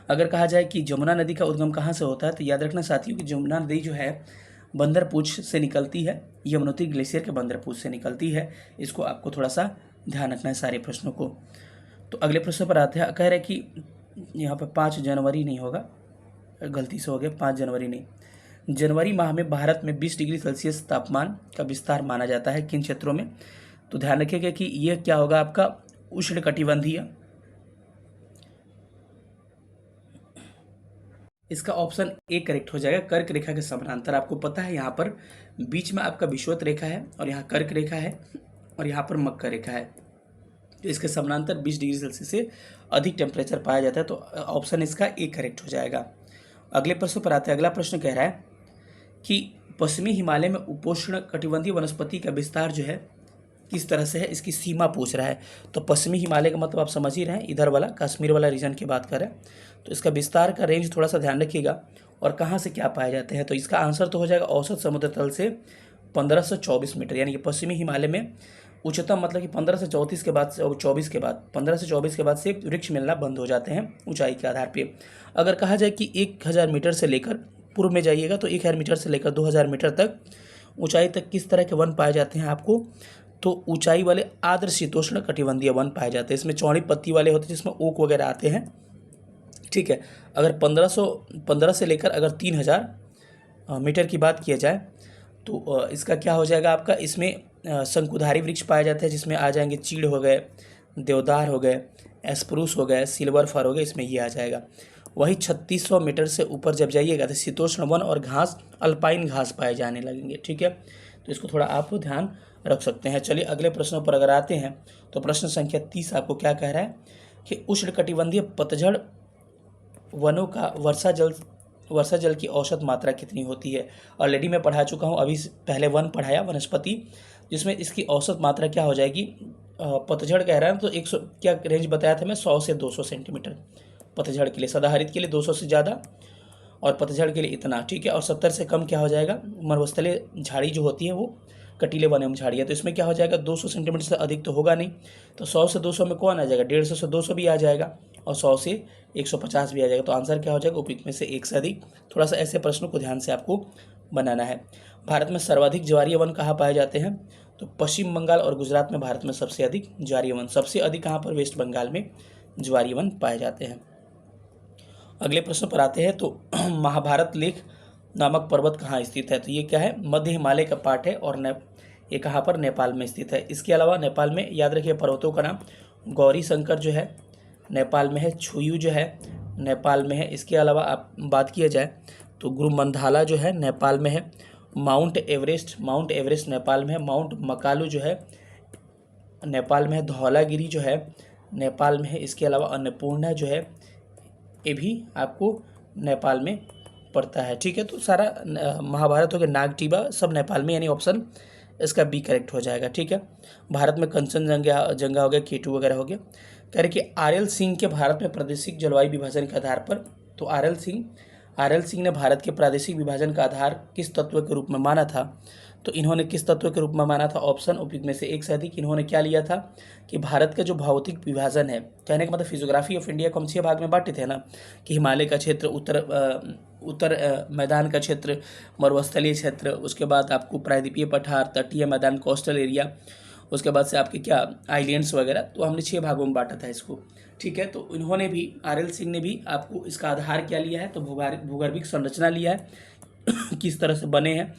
अगर कहा जाए कि जमुना नदी का उद्गम कहाँ से होता है, तो याद रखना साथियों कि जमुना नदी जो है बंदरपूछ से निकलती है, यमुनोत्री ग्लेशियर के बंदरपूछ से निकलती है। इसको आपको थोड़ा सा ध्यान रखना है सारे प्रश्नों को। तो अगले प्रश्न पर आते हैं। कह रहे कि यहाँ पर 5 जनवरी नहीं होगा, गलती से हो गया, 5 जनवरी नहीं। जनवरी माह में भारत में 20 डिग्री सेल्सियस तापमान का विस्तार माना जाता है किन क्षेत्रों में, तो ध्यान रखिएगा कि यह क्या होगा आपका उष्णकटिबंधीय। इसका ऑप्शन ए करेक्ट हो जाएगा, कर्क रेखा के समानांतर। आपको पता है यहाँ पर बीच में आपका विषुवत रेखा है, और यहाँ कर्क रेखा है, और यहाँ पर मकर रेखा है। तो इसके समानांतर 20 डिग्री सेल्सियस से अधिक टेम्परेचर पाया जाता है, तो ऑप्शन इसका ए करेक्ट हो जाएगा। अगले प्रश्न पर आते हैं। अगला प्रश्न कह रहा है कि पश्चिमी हिमालय में उपोष्ण कटिबंधीय वनस्पति का विस्तार जो है किस तरह से है, इसकी सीमा पूछ रहा है। तो पश्चिमी हिमालय का मतलब आप समझ ही रहे हैं, इधर वाला कश्मीर वाला रीजन की बात कर रहे हैं। तो इसका विस्तार का रेंज थोड़ा सा ध्यान रखिएगा, और कहाँ से क्या पाए जाते हैं। तो इसका आंसर तो हो जाएगा औसत समुद्र तल से 1524 मीटर, यानी कि पश्चिमी हिमालय में उच्चतम मतलब कि 15 से 34 के बाद से, और 24 के बाद, 15 से 24 के बाद से वृक्ष मिलना बंद हो जाते हैं ऊंचाई के आधार पे। अगर कहा जाए कि 1000 मीटर से लेकर पूर्व में जाइएगा, तो 1000 मीटर से लेकर 2000 मीटर तक ऊंचाई तक किस तरह के वन पाए जाते हैं आपको, तो ऊंचाई वाले आर्द्र शीतोष्ण कटिबंधीय वन पाए जाते हैं। इसमें चौड़ी पत्ती वाले होते हैं, जिसमें ओक वगैरह आते हैं, ठीक है। अगर 1515 से लेकर अगर 3000 मीटर की बात किया जाए, तो इसका क्या हो जाएगा आपका, इसमें शंकुधारी वृक्ष पाए जाते हैं, जिसमें आ जाएंगे चीड़ हो गए, देवदार हो गए, एस्प्रूस हो गए, सिल्वर फर हो गए, इसमें ये आ जाएगा। वही 3600 मीटर से ऊपर जब जाइएगा तो शीतोष्ण वन और घास, अल्पाइन घास पाए जाने लगेंगे, ठीक है। तो इसको थोड़ा आप ध्यान रख सकते हैं। चलिए अगले प्रश्नों पर अगर आते हैं, तो प्रश्न संख्या 30 आपको क्या कह रहा है कि उष्णकटिबंधीय पतझड़ वनों का वर्षा जल की औसत मात्रा कितनी होती है। ऑलरेडी मैं पढ़ा चुका हूँ, अभी पहले वन पढ़ाया वनस्पति, जिसमें इसकी औसत मात्रा क्या हो जाएगी, पतझड़ कह रहा है तो 100 क्या रेंज बताया था मैं, 100 से 200 सेंटीमीटर पतझड़ के लिए, सदाहरित के लिए 200 से ज़्यादा और पतझड़ के लिए इतना, ठीक है। और 70 से कम क्या हो जाएगा, मरुस्थलीय झाड़ी जो होती है वो कटीले वन एवं झाड़ियाँ, तो इसमें क्या हो जाएगा, 200 सेंटीमीटर से अधिक तो होगा नहीं, तो 100 से 200 में कौन आ जाएगा, 150 से 200 भी आ जाएगा, और 100 से 150 भी आ जाएगा। तो आंसर क्या हो जाएगा, उपयुक्त में से एक से अधिक। थोड़ा सा ऐसे प्रश्नों को ध्यान से आपको बनाना है। भारत में सर्वाधिक ज्वारीय वन कहाँ पाए जाते हैं, तो पश्चिम बंगाल और गुजरात में भारत में सबसे अधिक ज्वारीय वन, सबसे अधिक कहाँ पर, वेस्ट बंगाल में ज्वारीय वन पाए जाते हैं। अगले प्रश्न पर आते हैं। तो महाभारत लेख नामक पर्वत कहाँ स्थित है, तो ये क्या है, मध्य हिमालय का पार्ट है, और ये कहाँ पर, नेपाल में स्थित है। इसके अलावा नेपाल में याद रखिए पर्वतों का नाम, गौरी शंकर जो है नेपाल में है, छुयू जो है नेपाल में है। इसके अलावा आप बात किया जाए तो गुरुमंधाला जो है नेपाल में है, माउंट एवरेस्ट नेपाल में है, माउंट मकालू जो है नेपाल में है, धौलागिरी जो है नेपाल में है। इसके अलावा अन्नपूर्णा जो है ये भी आपको नेपाल में पड़ता है, ठीक है। तो सारा महाभारत हो गया, नागटिबा सब नेपाल में, यानी ऑप्शन इसका बी करेक्ट हो जाएगा। ठीक है, भारत में कंचनजंगा जंगा हो गया, केटू वगैरह हो गया। कह रहे कि आर.एल. सिंह के भारत में प्रादेशिक जलवायु विभाजन के आधार पर, तो आर.एल. सिंह ने भारत के प्रादेशिक विभाजन का आधार किस तत्व के रूप में माना था? तो इन्होंने किस तत्व के रूप में माना था? ऑप्शन उपयुक्त में से एक से अधिक। इन्होंने क्या लिया था कि भारत का जो भौतिक विभाजन है, कहने का मतलब फिजियोग्राफी ऑफ इंडिया को हम 6 भाग में बांटे थे ना, कि हिमालय का क्षेत्र, उत्तर मैदान का क्षेत्र, मरुस्थलीय क्षेत्र, उसके बाद आपको प्रायद्वीपीय पठार, तटीय मैदान, कोस्टल एरिया, उसके बाद से आपके क्या आइलैंड्स वगैरह। तो हमने 6 भागों में बांटा था इसको। ठीक है, तो इन्होंने भी, आर.एल. सिंह ने भी आपको इसका आधार क्या लिया है? तो भूगर्भिक संरचना लिया है किस तरह से बने हैं,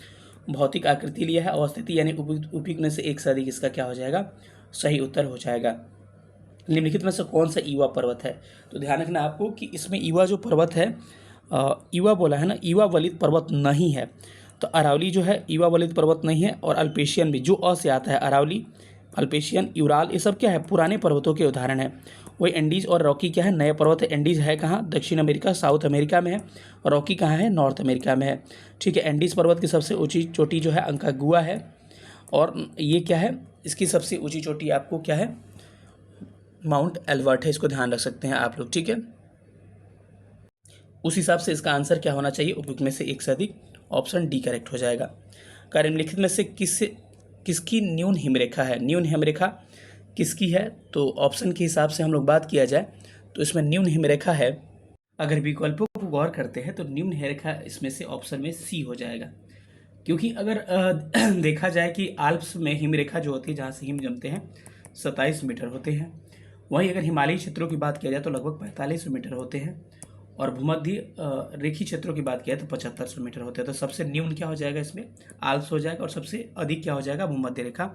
भौतिक आकृति लिया है, अवस्थिति यानी उपयुक्त में से एक से अधिक इसका क्या हो जाएगा? सही उत्तर हो जाएगा। निम्नलिखित में से कौन सा ईवा पर्वत है? तो ध्यान रखना आपको कि इसमें ईवा जो पर्वत है, ईवा बोला है ना, ईवा वलित पर्वत नहीं है। तो अरावली जो है ईवा वलित पर्वत नहीं है, और अल्पेशियन भी जो अ से आता है, अरावली, अल्पेशियन, यूराल, ये सब क्या है? पुराने पर्वतों के उदाहरण है। वही एंडीज और रॉकी क्या है? नए पर्वत है। एंडीज है कहाँ? दक्षिण अमेरिका, साउथ अमेरिका में है। और रॉकी कहाँ है? नॉर्थ अमेरिका में है। ठीक है, एंडीज पर्वत की सबसे ऊंची चोटी जो है अंकागुआ है, और ये क्या है? इसकी सबसे ऊंची चोटी आपको क्या है? माउंट एल्बर्ट है। इसको ध्यान रख सकते हैं आप लोग। ठीक है, उस हिसाब से इसका आंसर क्या होना चाहिए? उपयुक्त में से एक से अधिक। ऑप्शन डी करेक्ट हो जाएगा। कार्य निम्नलिखित में से किसकी न्यून हिमरेखा है? न्यून हिमरेखा किसकी है? तो ऑप्शन के हिसाब से हम लोग बात किया जाए तो इसमें न्यून हिमरेखा है, अगर विकल्पों को गौर करते हैं तो न्यून हिमरेखा इसमें से ऑप्शन में सी हो जाएगा। क्योंकि अगर देखा जाए कि आल्प्स में हिमरेखा जो होती है, जहाँ से हिम जमते हैं, 27 मीटर होते हैं। वहीं अगर हिमालयी क्षेत्रों की बात किया जाए तो लगभग 4500 मीटर होते हैं, और भूमध्य रेखी क्षेत्रों की बात किया तो 7500 मीटर होते हैं। तो सबसे न्यून क्या हो जाएगा? इसमें आल्प्स हो जाएगा, और सबसे अधिक क्या हो जाएगा? भूमध्य रेखा।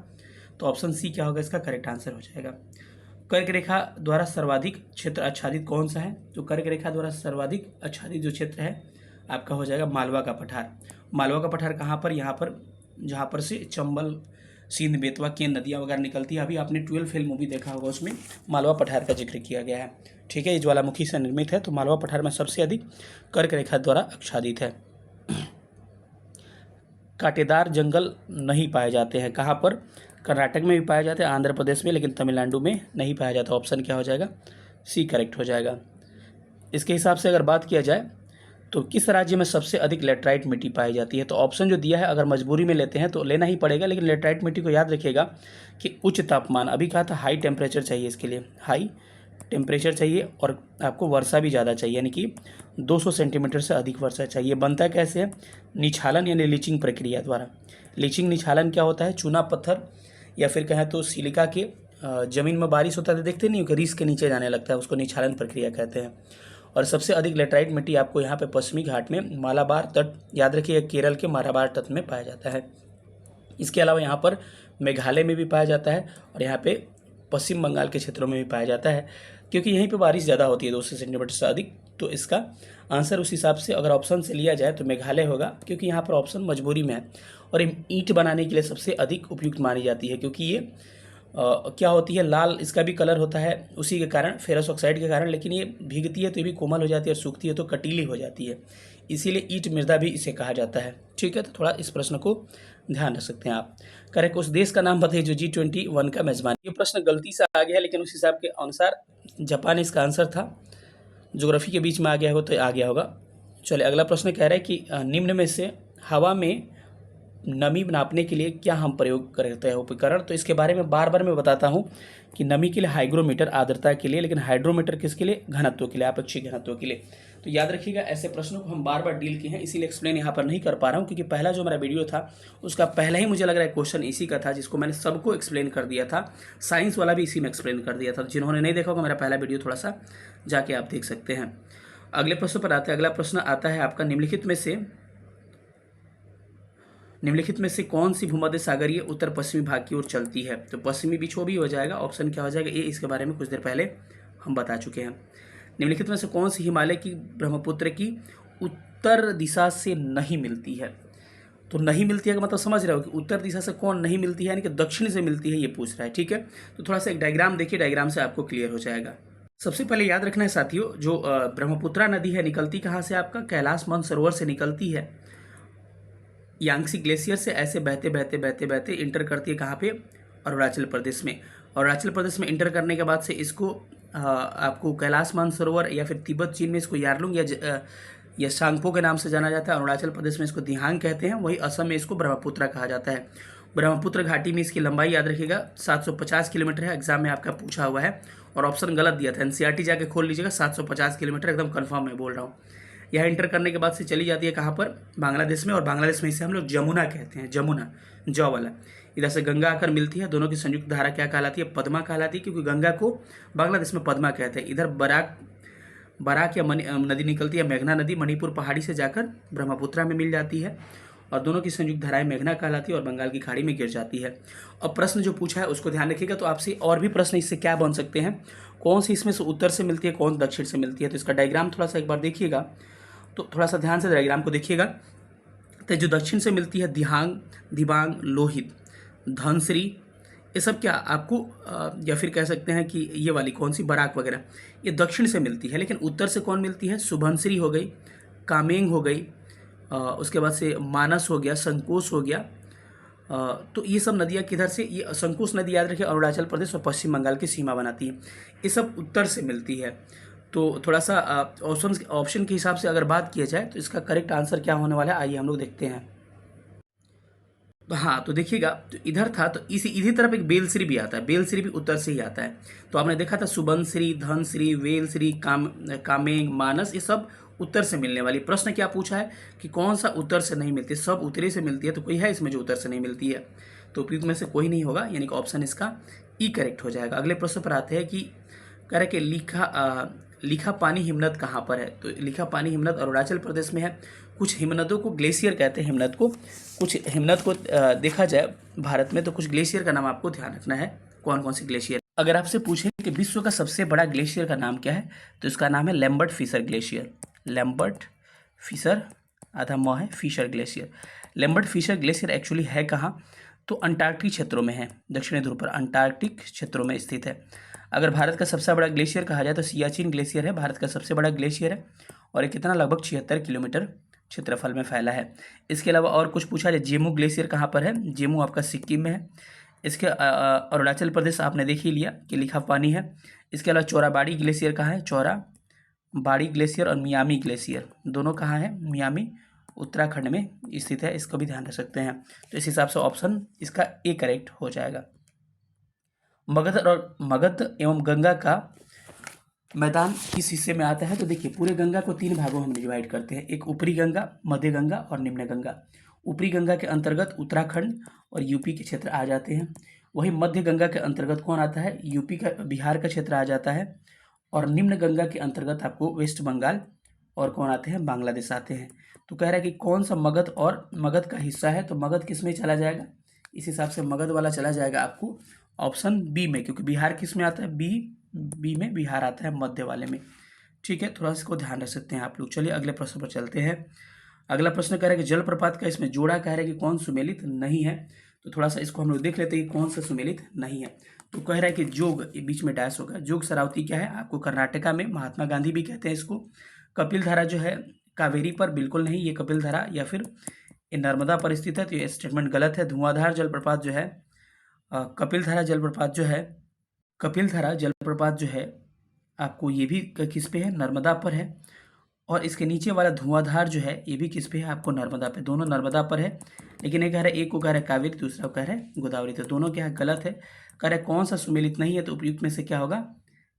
तो ऑप्शन सी क्या होगा? इसका करेक्ट आंसर हो जाएगा। कर्क रेखा द्वारा सर्वाधिक क्षेत्र आच्छादित कौन सा है? तो कर्क रेखा द्वारा सर्वाधिक आच्छादित जो क्षेत्र है आपका हो जाएगा मालवा का पठार। मालवा का पठार कहाँ पर? यहाँ पर, जहाँ पर से चंबल, सिंध, बेतवा, केन नदियाँ वगैरह निकलती है। अभी आपने 12 फेल मूवी देखा होगा, उसमें मालवा पठार का जिक्र किया गया है। ठीक है, ये ज्वालामुखी से निर्मित है। तो मालवा पठार में सबसे अधिक कर्क रेखा द्वारा आच्छादित है। कांटेदार जंगल नहीं पाए जाते हैं, कहाँ पर? कर्नाटक में भी पाए जाते हैं, आंध्र प्रदेश में, लेकिन तमिलनाडु में नहीं पाया जाता। ऑप्शन क्या हो जाएगा? सी करेक्ट हो जाएगा। इसके हिसाब से अगर बात किया जाए तो किस राज्य में सबसे अधिक लेटराइट मिट्टी पाई जाती है? तो ऑप्शन जो दिया है, अगर मजबूरी में लेते हैं तो लेना ही पड़ेगा, लेकिन लेटराइट मिट्टी को याद रखिएगा कि उच्च तापमान, अभी कहा था हाई टेम्परेचर चाहिए, इसके लिए हाई टेम्परेचर चाहिए, और आपको वर्षा भी ज़्यादा चाहिए, यानी कि 200 सेंटीमीटर से अधिक वर्षा चाहिए। बनता कैसे है? निछालन यानी लीचिंग प्रक्रिया द्वारा। लीचिंग निछालन क्या होता है? चूना पत्थर या फिर कहें तो सिलिका के ज़मीन में बारिश होता है तो देखते नहीं हो कि रीस के नीचे जाने लगता है, उसको निछालन प्रक्रिया कहते हैं। और सबसे अधिक लेटराइट मिट्टी आपको यहाँ पे पश्चिमी घाट में मालाबार तट, याद रखिए केरल के मालाबार तट में पाया जाता है। इसके अलावा यहाँ पर मेघालय में भी पाया जाता है, और यहाँ पे पश्चिम बंगाल के क्षेत्रों में भी पाया जाता है, क्योंकि यहीं पे बारिश ज़्यादा होती है, 200 सेंटीमीटर से अधिक। तो इसका आंसर उस हिसाब से अगर ऑप्शन से लिया जाए तो मेघालय होगा, क्योंकि यहाँ पर ऑप्शन मजबूरी में है, और ईंट बनाने के लिए सबसे अधिक उपयुक्त मानी जाती है, क्योंकि ये क्या होती है? लाल इसका भी कलर होता है उसी के कारण, फेरस ऑक्साइड के कारण, लेकिन ये भीगती है तो ये भी कोमल हो जाती है, और सूखती है तो कटीली हो जाती है, इसीलिए ईंट मृदा भी इसे कहा जाता है। ठीक है, तो थोड़ा इस प्रश्न को ध्यान रख सकते हैं आप। करेक्ट, उस देश का नाम बताइए जो G21 का मेजबान। ये प्रश्न गलती से आ गया, लेकिन उस हिसाब के अनुसार जापान इसका आंसर था। ज्योग्राफी के बीच में आ गया होगा तो आ गया होगा। चलिए, अगला प्रश्न कह रहा है कि निम्न में से हवा में नमी नापने के लिए क्या हम प्रयोग करते हैं उपकरण? तो इसके बारे में बार बार मैं बताता हूँ कि नमी के लिए हाइग्रोमीटर, आर्द्रता के लिए, लेकिन हाइड्रोमीटर किसके लिए? घनत्व के लिए, आपेक्षिक घनत्व के लिए। तो याद रखिएगा, ऐसे प्रश्नों को हम बार बार डील किए हैं, इसीलिए एक्सप्लेन यहाँ पर नहीं कर पा रहा हूँ, क्योंकि पहला जो मेरा वीडियो था उसका पहला ही मुझे लग रहा है क्वेश्चन इसी का था, जिसको मैंने सबको एक्सप्लेन कर दिया था। साइंस वाला भी इसी में एक्सप्लेन कर दिया था। जिन्होंने नहीं देखा होगा मेरा पहला वीडियो, थोड़ा सा जाके आप देख सकते हैं। अगले प्रश्न पर आते हैं। अगला प्रश्न आता है आपका, निम्नलिखित में से कौन सी भूमध्य सागरीय उत्तर पश्चिमी भाग की ओर चलती है? तो पश्चिमी विक्षोभ ही हो जाएगा। ऑप्शन क्या हो जाएगा? ए। इसके बारे में कुछ देर पहले हम बता चुके हैं। निम्नलिखित में से कौन सी हिमालय की ब्रह्मपुत्र की उत्तर दिशा से नहीं मिलती है? तो नहीं मिलती है का मतलब समझ रहे हो कि उत्तर दिशा से कौन नहीं मिलती है, यानी कि दक्षिण से मिलती है, ये पूछ रहा है। ठीक है, तो थोड़ा सा एक डायग्राम देखिए, डायग्राम से आपको क्लियर हो जाएगा। सबसे पहले याद रखना है साथियों, जो ब्रह्मपुत्रा नदी है निकलती कहाँ से? आपका कैलाश मानसरोवर से निकलती है। यांगसी ग्लेशियर से ऐसे बहते बहते बहते बहते इंटर करती है कहाँ पे, अरुणाचल प्रदेश में। अरुणाचल प्रदेश में इंटर करने के बाद से इसको आपको कैलाश मानसरोवर या फिर तिब्बत चीन में इसको यारलुंग या सांगपो के नाम से जाना जाता है। अरुणाचल प्रदेश में इसको दिहांग कहते हैं, वही असम में इसको ब्रह्मपुत्र कहा जाता है। ब्रह्मपुत्र घाटी में इसकी लंबाई याद रखिएगा 750 किलोमीटर है, एग्जाम में आपका पूछा हुआ है और ऑप्शन गलत दिया था, एनसीईआरटी जाके खोल लीजिएगा, 750 किलोमीटर एकदम कन्फर्म मैं बोल रहा हूँ। यह इंटर करने के बाद से चली जाती है कहाँ पर, बांग्लादेश में, और बांग्लादेश में इसे हम लोग जमुना कहते हैं, जमुना जौ वाला। इधर से गंगा आकर मिलती है, दोनों की संयुक्त धारा क्या कहलाती है, पद्मा कहलाती है, क्योंकि गंगा को बांग्लादेश में पद्मा कहते हैं। इधर बराक या नदी निकलती है, मेघना नदी मणिपुर पहाड़ी से जाकर ब्रह्मपुत्रा में मिल जाती है और दोनों की संयुक्त धाराएं मेघना कहलाती है और बंगाल की खाड़ी में गिर जाती है। अब प्रश्न जो पूछा है उसको ध्यान रखिएगा। तो आपसे और भी प्रश्न इससे क्या बन सकते हैं, कौन सी इसमें से उत्तर से मिलती है, कौन दक्षिण से मिलती है। तो इसका डायग्राम थोड़ा सा एक बार देखिएगा, तो थोड़ा सा ध्यान से डायग्राम को देखिएगा। तो जो दक्षिण से मिलती है दिहांग, दिबांग, लोहित, धनश्री, ये सब क्या आपको या फिर कह सकते हैं कि ये वाली कौन सी बराक वगैरह, ये दक्षिण से मिलती है। लेकिन उत्तर से कौन मिलती है, सुबनश्री हो गई, कामेंग हो गई, उसके बाद से मानस हो गया, संकोश हो गया। तो ये सब नदियाँ किधर से, ये संकोश नदी याद रखिए अरुणाचल प्रदेश और पश्चिम बंगाल की सीमा बनाती है, ये सब उत्तर से मिलती है। तो थोड़ा सा ऑप्शन के हिसाब से अगर बात किया जाए तो इसका करेक्ट आंसर क्या होने वाला है, आइए हम लोग देखते हैं। तो हाँ, तो देखिएगा, तो इधर था, तो इसी तरफ एक बेलश्री भी आता है, बेलश्री भी उत्तर से ही आता है। तो आपने देखा था सुबनश्री, धनश्री, वेलश्री, कामेंग, मानस, ये सब उत्तर से मिलने वाली। प्रश्न क्या पूछा है कि कौन सा उत्तर से नहीं मिलती, सब उत्तरी से मिलती है, तो कोई है इसमें जो उत्तर से नहीं मिलती है, तो उपयुक्त में से कोई नहीं होगा, यानी कि ऑप्शन इसका ई करेक्ट हो जाएगा। अगले प्रश्न पर आते हैं कि कह रहे कि लिखा पानी हिमनद कहाँ पर है। तो लिखा पानी हिमनद अरुणाचल प्रदेश में है। कुछ हिमनदों को ग्लेशियर कहते हैं, हिमनद को, कुछ हिमनद को देखा जाए भारत में तो कुछ ग्लेशियर का नाम आपको ध्यान रखना है, कौन कौन सी ग्लेशियर। अगर आपसे पूछे कि विश्व का सबसे बड़ा ग्लेशियर का नाम क्या है, तो इसका नाम है Lambert Fisher glacier. Lambert Fisher, आधा म है, Fisher glacier. Lambert Fisher glacier actually है कहाँ, तो अंटार्कटिक क्षेत्रों में है, दक्षिणी ध्रुव पर अंटार्कटिक क्षेत्रों में स्थित है। अगर भारत का सबसे बड़ा ग्लेशियर कहा जाए तो सियाचिन ग्लेशियर है, भारत का सबसे बड़ा ग्लेशियर है, और ये कितना, लगभग 76 किलोमीटर क्षेत्रफल में फैला है। इसके अलावा और कुछ पूछा जाए, जेमू ग्लेशियर कहाँ पर है, जेमू आपका सिक्किम में है। इसके अरुणाचल प्रदेश आपने देख ही लिया कि लिखा पानी है। इसके अलावा चौराबाड़ी ग्लेशियर कहाँ है, चौराबाड़ी ग्लेशियर और मियामी ग्लेशियर दोनों कहाँ है, मियामी उत्तराखंड में स्थित है, इसको भी ध्यान रख सकते हैं। तो इस हिसाब से ऑप्शन इसका ए करेक्ट हो जाएगा। मगध एवं गंगा का मैदान किस हिस्से में आता है, तो देखिए पूरे गंगा को 3 भागों में हम डिवाइड करते हैं, एक ऊपरी गंगा, मध्य गंगा और निम्न गंगा। ऊपरी गंगा के अंतर्गत उत्तराखंड और यूपी के क्षेत्र आ जाते हैं। वही मध्य गंगा के अंतर्गत कौन आता है, यूपी का, बिहार का क्षेत्र आ जाता है। और निम्न गंगा के अंतर्गत आपको वेस्ट बंगाल और कौन आते हैं, बांग्लादेश आते हैं। तो कह रहा है कि कौन सा मगध का हिस्सा है, तो मगध किस में चला जाएगा, इस हिसाब से मगध वाला चला जाएगा आपको ऑप्शन बी में, क्योंकि बिहार किस में आता है, बी में बिहार आता है, मध्य वाले में। ठीक है, थोड़ा सा इसको ध्यान रख सकते हैं आप लोग। चलिए अगले प्रश्न पर चलते हैं। अगला प्रश्न कह रहा है कि जलप्रपात का इसमें जोड़ा कह रहा है कि कौन सुमेलित नहीं है। तो थोड़ा सा इसको हम लोग देख लेते हैं कि कौन सा सुमेलित नहीं है। तो कह रहा है कि जोग, बीच में डैश होगा, जोग सरावती क्या है, आपको कर्नाटका में, महात्मा गांधी भी कहते हैं इसको। कपिल धारा जो है कावेरी पर बिल्कुल नहीं, ये कपिल धारा या फिर ये नर्मदा पर स्थित है, तो ये स्टेटमेंट गलत है। धुआंधार जलप्रपात जो है, कपिल धारा जलप्रपात जो है आपको ये भी किस पे है, नर्मदा पर है। और इसके नीचे वाला धुआंधार जो है ये भी किस पे है, आपको नर्मदा पे, दोनों नर्मदा पर है। लेकिन एक कह रहा है, एक को कह रहा है कावेरी, दूसरा को कह रहा है गोदावरी, तो दोनों क्या है, गलत है। कह रहा है कौन सा सुमेलित नहीं है, तो उपयुक्त में से क्या होगा,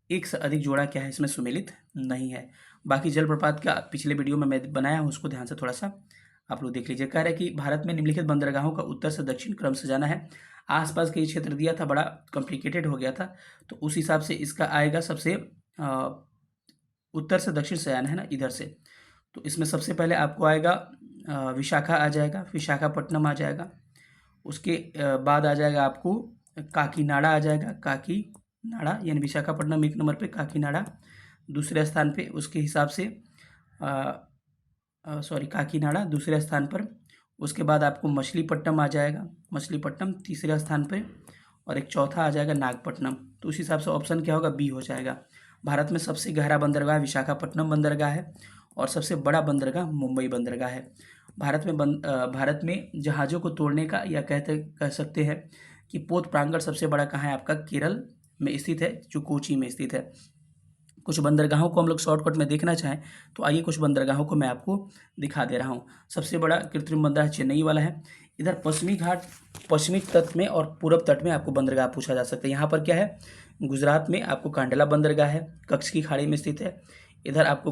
एक से अधिक जोड़ा क्या है इसमें सुमेलित नहीं है। बाकी जलप्रपात का पिछले वीडियो में मैं बनाया हूँ, उसको ध्यान से थोड़ा सा आप लोग देख लीजिए। कह रहा है कि भारत में निम्नलिखित बंदरगाहों का उत्तर से दक्षिण क्रम से जाना है। आसपास के क्षेत्र दिया था, बड़ा कॉम्प्लिकेटेड हो गया था, तो उस हिसाब से इसका आएगा सबसे उत्तर से दक्षिण से आना है ना, इधर से। तो इसमें सबसे पहले आपको आएगा विशाखा आ जाएगा, विशाखापट्टनम आ जाएगा। उसके बाद आ जाएगा आपको काकीनाडा आ जाएगा, काकीनाडा, यानी विशाखापट्टनम 1 नंबर पे, काकीनाडा दूसरे स्थान पे, उसके हिसाब से काकीनाडा दूसरे स्थान पर। उसके बाद आपको मछलीपट्टनम आ जाएगा, मछलीपट्टनम तीसरे स्थान पे, और एक चौथा आ जाएगा नागपट्टनम। तो उस हिसाब से ऑप्शन क्या होगा, बी हो जाएगा। भारत में सबसे गहरा बंदरगाह विशाखापट्टनम बंदरगाह है और सबसे बड़ा बंदरगाह मुंबई बंदरगाह है। भारत में जहाज़ों को तोड़ने का या कह सकते हैं कि पोत प्रांगण सबसे बड़ा कहाँ है आपका, केरल में स्थित है, जो कोची में स्थित है। कुछ बंदरगाहों को हम लोग शॉर्टकट में देखना चाहें तो आइए कुछ बंदरगाहों को मैं आपको दिखा दे रहा हूँ। सबसे बड़ा कृत्रिम बंदरगाह चेन्नई वाला है। इधर पश्चिमी तट में और पूरब तट में आपको बंदरगाह पूछा जा सकता है। यहाँ पर क्या है, गुजरात में आपको कांडला बंदरगाह है, कच्छ की खाड़ी में स्थित है। इधर आपको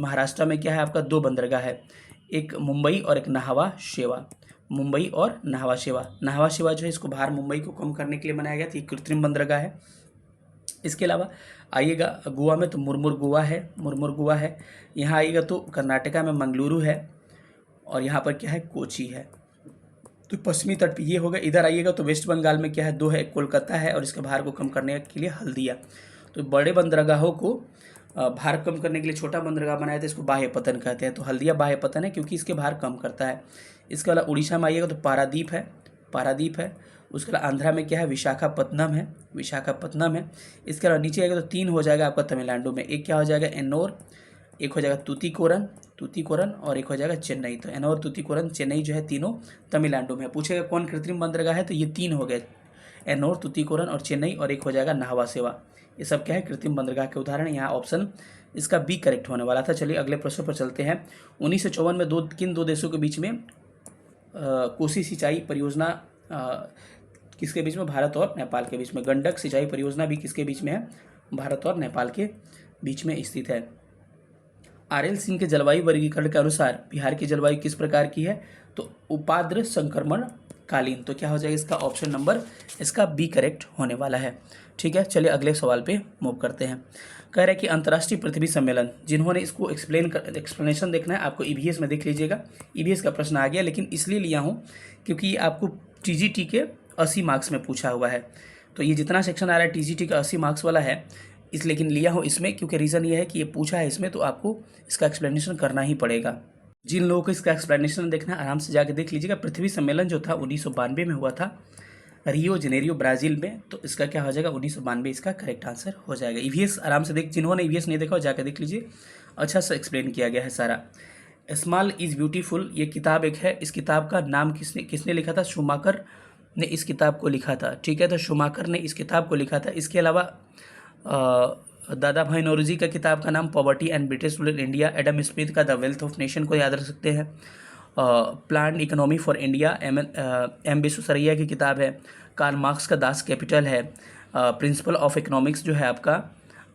महाराष्ट्र में क्या है, आपका 2 बंदरगाह है, एक मुंबई और एक नाहवा शेवा। मुंबई और नाहवा शेवा। नाहवा शेवा जो है, इसको भार मुंबई को कम करने के लिए बनाया गया था, ये कृत्रिम बंदरगाह है। इसके अलावा आइएगा गोवा में तो मुर्मुर गोवा है। यहाँ आइएगा तो कर्नाटका में मंगलुरु है, और यहाँ पर क्या है, कोची है। तो पश्चिमी तट पे ये होगा। इधर आइएगा तो वेस्ट बंगाल में क्या है, 2 है, कोलकाता है, और इसके भार को कम करने के लिए हल्दिया। तो बड़े बंदरगाहों को भार कम करने के लिए छोटा बंदरगाह बनाया था, इसको बाह्य पतन कहते हैं। तो हल्दिया बाह्य पतन है क्योंकि इसके भार कम करता है। इसके अलावा उड़ीसा में आइएगा तो पारादीप है। उसके अलावा आंध्रा में क्या है, विशाखापत्तनम है। इसके अलावा नीचे आएगा तो 3 हो जाएगा आपका तमिलनाडु में। एक क्या हो जाएगा, एन्नोर, एक हो जाएगा तूतीकोरन और एक हो जाएगा चेन्नई। तो एन्नोर, तूतीकोरन, चेन्नई जो है, तीनों तमिलनाडु में। पूछेगा कौन कृत्रिम बंदरगाह है, तो ये 3 हो गए, एन्नोर, तूतीकोरन और चेन्नई, और एक हो जाएगा नाहवा शेवा। ये सब क्या है, कृत्रिम बंदरगाह के उदाहरण। यहाँ ऑप्शन इसका बी करेक्ट होने वाला था। चलिए अगले प्रश्न पर चलते हैं। 1954 में किन दो देशों के बीच में कोसी सिंचाई परियोजना किसके बीच में, भारत और नेपाल के बीच में। गंडक सिंचाई परियोजना भी किसके बीच में है, भारत और नेपाल के बीच में स्थित है। आर.एल. सिंह के जलवायु वर्गीकरण के अनुसार बिहार की जलवायु किस प्रकार की है, तो उपाद्र संक्रमण कालीन। तो क्या हो जाएगा इसका ऑप्शन नंबर इसका बी करेक्ट होने वाला है। ठीक है, चलिए अगले सवाल पे मूव करते हैं। कह रहे हैं कि अंतर्राष्ट्रीय पृथ्वी सम्मेलन, जिन्होंने इसको एक्सप्लेनेशन देखना है आपको ईवीएस में देख लीजिएगा। ईवीएस का प्रश्न आ गया, लेकिन इसलिए लिया हूँ क्योंकि ये आपको टीजीटी के 80 मार्क्स में पूछा हुआ है। तो ये जितना सेक्शन आ रहा है टीजीटी का 80 मार्क्स वाला है, इस लेकिन लिया हूँ इसमें क्योंकि रीज़न ये है कि ये पूछा है इसमें, तो आपको इसका एक्सप्लेनेशन करना ही पड़ेगा। जिन लोगों को इसका एक्सप्लेनेशन देखना है आराम से जाके देख लीजिएगा। पृथ्वी सम्मेलन जो था 1992 में हुआ था, रियो जेनेरियो ब्राज़ील में। तो इसका क्या हो जाएगा, 1992 इसका करेक्ट आंसर हो जाएगा। ईवीएस आराम से जिन्होंने ईवीएस नहीं देखा जाकर देख लीजिए, अच्छा सा एक्सप्लेन किया गया है सारा। स्मॉल इज़ ब्यूटीफुल, ये किताब एक है। इस किताब का नाम किसने लिखा था, शूमाकर ने इस किताब को लिखा था। ठीक है, तो शूमाकर ने इस किताब को लिखा था। इसके अलावा दादा भाई नौरोजी का किताब का नाम poverty and British rule in India. Adam Smith का द वेल्थ ऑफ नेशन को याद रख सकते हैं। Plan economy for India M Visvesvaraya की किताब है। कार्ल मार्क्स का दास कैपिटल है। प्रिंसिपल ऑफ इकोनॉमिक्स जो है आपका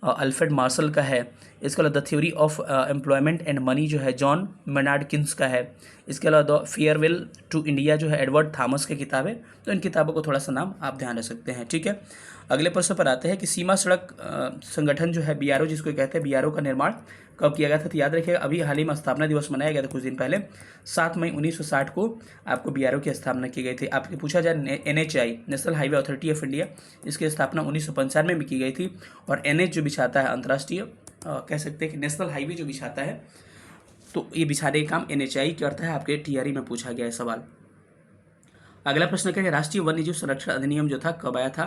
अल्फ्रेड मार्शल का है। इसके अलावा the theory of employment and money जो है जॉन मेनार्ड किन्स का है। इसके अलावा द फेयरवेल टू इंडिया जो है एडवर्ड थॉमस की किताब है। तो इन किताबों को थोड़ा सा नाम आप ध्यान रख सकते हैं। ठीक है, अगले प्रश्न पर आते हैं कि सीमा सड़क संगठन जो है बीआरओ जिसको कहते हैं, बीआरओ का निर्माण कब किया गया था। तो याद रखिएगा अभी हाल ही में स्थापना दिवस मनाया गया था कुछ दिन पहले, 7 मई 1960 को आपको बीआरओ की स्थापना की गई थी। आपसे पूछा जाए NHI, national highway authority of India, इसकी स्थापना 1995 में की गई थी। और एनएच जो बिछाता है, अंतर्राष्ट्रीय कह सकते हैं कि नेशनल हाईवे जो बिछाता है, तो ये बिछाने का काम एनएचआई करता है। आपके टीआरई में पूछा गया है सवाल। अगला प्रश्न क्या है, राष्ट्रीय वन्यजीव संरक्षण अधिनियम जो था कब आया था।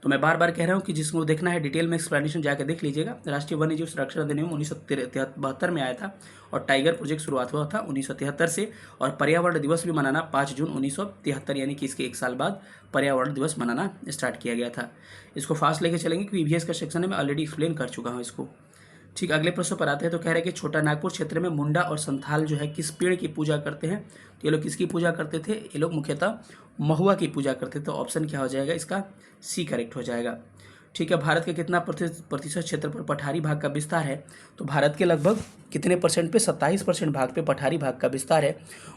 तो मैं बार बार कह रहा हूँ कि जिसको देखना है डिटेल में एक्सप्लेनेशन जाकर देख लीजिएगा। राष्ट्रीय वन्यजीव संरक्षण अधिनियम 1972 में आया था, और टाइगर प्रोजेक्ट शुरुआत हुआ था 1973 से। और पर्यावरण दिवस भी मनाना 5 जून 1973, यानी कि इसके 1 साल बाद पर्यावरण दिवस मनाना स्टार्ट किया गया था। इसको फास्ट लेके चलेंगे क्योंकि ईवीएस का सेक्शन है, मैं ऑलरेडी एक्सप्लेन कर चुका हूँ इसको। ठीक, अगले प्रश्न पर आते हैं। तो कह रहे हैं कि छोटा नागपुर क्षेत्र में मुंडा और संथाल जो है किस पेड़ की पूजा करते हैं। तो ये लोग किसकी पूजा करते थे, ये लोग मुख्यतः महुआ की पूजा करते थे। तो ऑप्शन क्या हो जाएगा इसका, सी करेक्ट हो जाएगा। ठीक है, भारत के कितना प्रतिशत क्षेत्र पर पठारी भाग का विस्तार है। तो भारत के लगभग कितने परसेंट पे, 27% भाग पे पठारी भाग का विस्तार है।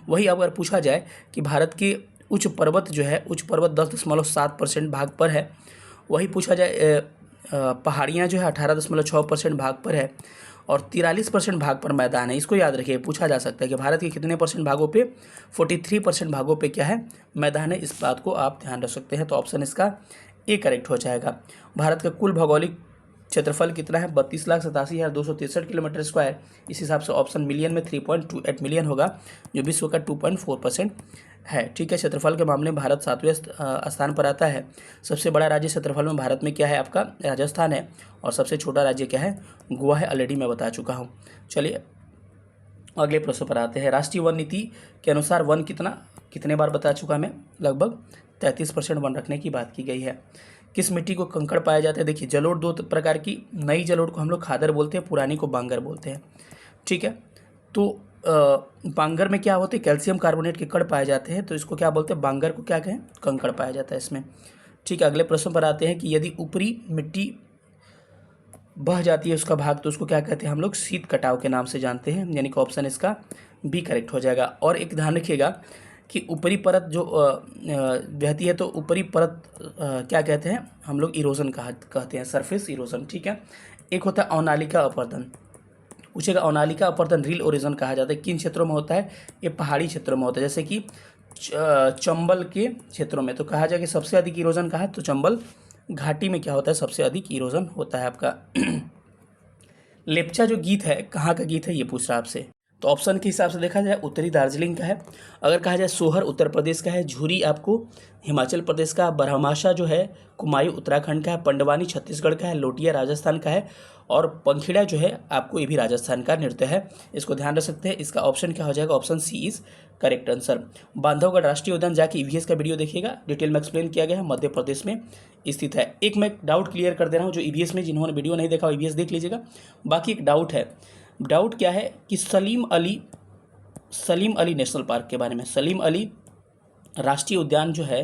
वही अगर पूछा जाए कि भारत के उच्च पर्वत जो है, उच्च पर्वत 10.7% भाग पर है। वही पूछा जाए पहाड़ियाँ जो है 18.6% भाग पर है, और 43% भाग पर मैदान है। इसको याद रखिए, पूछा जा सकता है कि भारत के कितने परसेंट भागों पे, 43% भागों पे क्या है, मैदान है। इस बात को आप ध्यान रख सकते हैं। तो ऑप्शन इसका ए करेक्ट हो जाएगा। भारत का कुल भौगोलिक क्षेत्रफल कितना है, 32,87,263 किलोमीटर स्क्वायर। इस हिसाब से ऑप्शन मिलियन में 3.28 मिलियन होगा, जो विश्व का 2.4% है। ठीक है, क्षेत्रफल के मामले में भारत 7वें स्थान पर आता है। सबसे बड़ा राज्य क्षेत्रफल में भारत में क्या है आपका, राजस्थान है। और सबसे छोटा राज्य क्या है, गोवा है, ऑलरेडी मैं बता चुका हूँ। चलिए अगले प्रश्न पर आते हैं। राष्ट्रीय वन नीति के अनुसार वन कितने बार बता चुका मैं, लगभग 33% वन रखने की बात की गई है। किस मिट्टी को कंकड़ पाया जाता है? देखिए जलोढ़ दो प्रकार की, नई जलोढ़ को हम लोग खादर बोलते हैं, पुरानी को बांगर बोलते हैं, ठीक है। तो बांगर में क्या होते हैं, कैल्शियम कार्बोनेट के कण पाए जाते हैं, तो इसको क्या बोलते हैं, बांगर को क्या कहें, कंकड़ पाया जाता है इसमें, ठीक है। अगले प्रश्न पर आते हैं कि यदि ऊपरी मिट्टी बह जाती है उसका भाग, तो उसको क्या कहते हैं हम लोग, शीत कटाव के नाम से जानते हैं, यानी कि ऑप्शन इसका बी करेक्ट हो जाएगा। और एक ध्यान रखिएगा कि ऊपरी परत जो बहती है, तो ऊपरी परत क्या कहते हैं हम लोग, इरोजन कहते हैं, सरफेस इरोजन, ठीक है। एक होता है अवनालिका अपरदन, पूछेगा अवनालिका अपरदन रील ओरिजन कहा जाता है, किन क्षेत्रों में होता है, ये पहाड़ी क्षेत्रों में होता है, जैसे कि चंबल के क्षेत्रों में। तो कहा जाए कि सबसे अधिक इरोजन कहाँ है, तो चंबल घाटी में क्या होता है, सबसे अधिक इरोजन होता है आपका। लेप्चा जो गीत है कहाँ का गीत है, ये पूछ रहा है आपसे। तो ऑप्शन के हिसाब से देखा जाए उत्तरी दार्जिलिंग का है, अगर कहा जाए सोहर उत्तर प्रदेश का है, झुरी आपको हिमाचल प्रदेश का, बरहमाशा जो है कुमायूं उत्तराखंड का है, पंडवानी छत्तीसगढ़ का है, लोटिया राजस्थान का है, और पंखीड़ा जो है आपको ये भी राजस्थान का नृत्य है, इसको ध्यान रख सकते हैं। इसका ऑप्शन क्या हो जाएगा, option C is correct answer. Bandhavgarh राष्ट्रीय उद्यान जाके ईवीएस का वीडियो देखिएगा, डिटेल में एक्सप्लेन किया गया है, मध्य प्रदेश में स्थित है। एक मैं डाउट क्लियर कर दे रहा हूँ, जो ईवीएस में जिन्होंने वीडियो नहीं देखा ईवीएस देख लीजिएगा। बाकी एक डाउट है, डाउट क्या है कि सलीम अली नेशनल पार्क के बारे में, सलीम अली राष्ट्रीय उद्यान जो है,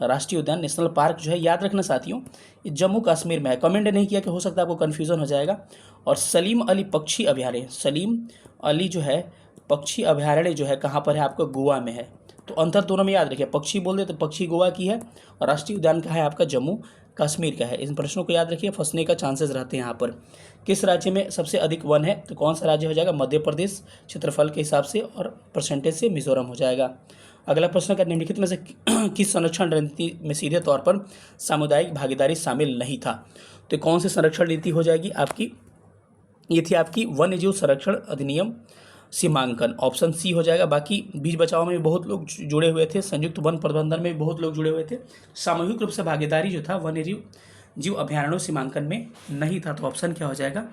राष्ट्रीय उद्यान नेशनल पार्क जो है, याद रखना साथियों, ये जम्मू कश्मीर में है, कमेंट नहीं किया कि हो सकता है आपको कन्फ्यूज़न हो जाएगा। और सलीम अली पक्षी अभयारण्य, सलीम अली जो है पक्षी अभयारण्य जो है कहाँ पर है, आपको गोवा में है। तो अंतर दोनों में याद रखिए, पक्षी बोल दे तो पक्षी गोवा की है, और राष्ट्रीय उद्यान का है आपका जम्मू कश्मीर का है। इन प्रश्नों को याद रखिए, फंसने का चांसेस रहते हैं यहाँ पर। किस राज्य में सबसे अधिक वन है, तो कौन सा राज्य हो जाएगा, मध्य प्रदेश, क्षेत्रफल के हिसाब से, और परसेंटेज से मिजोरम हो जाएगा। अगला प्रश्न का निम्नलिखित में से किस संरक्षण रणनीति में सीधे तौर पर सामुदायिक भागीदारी शामिल नहीं था? तो कौन सी संरक्षण नीति हो जाएगी आपकी, ये थी आपकी वन्यजीव संरक्षण अधिनियम सीमांकन, ऑप्शन सी हो जाएगा। बाकी बीज बचाव में भी बहुत लोग जुड़े हुए थे, संयुक्त वन प्रबंधन में भी बहुत लोग जुड़े हुए थे, सामूहिक रूप से भागीदारी जो था वन्यजीव अभयारण्यों सीमांकन में नहीं था। तो ऑप्शन क्या हो जाएगा,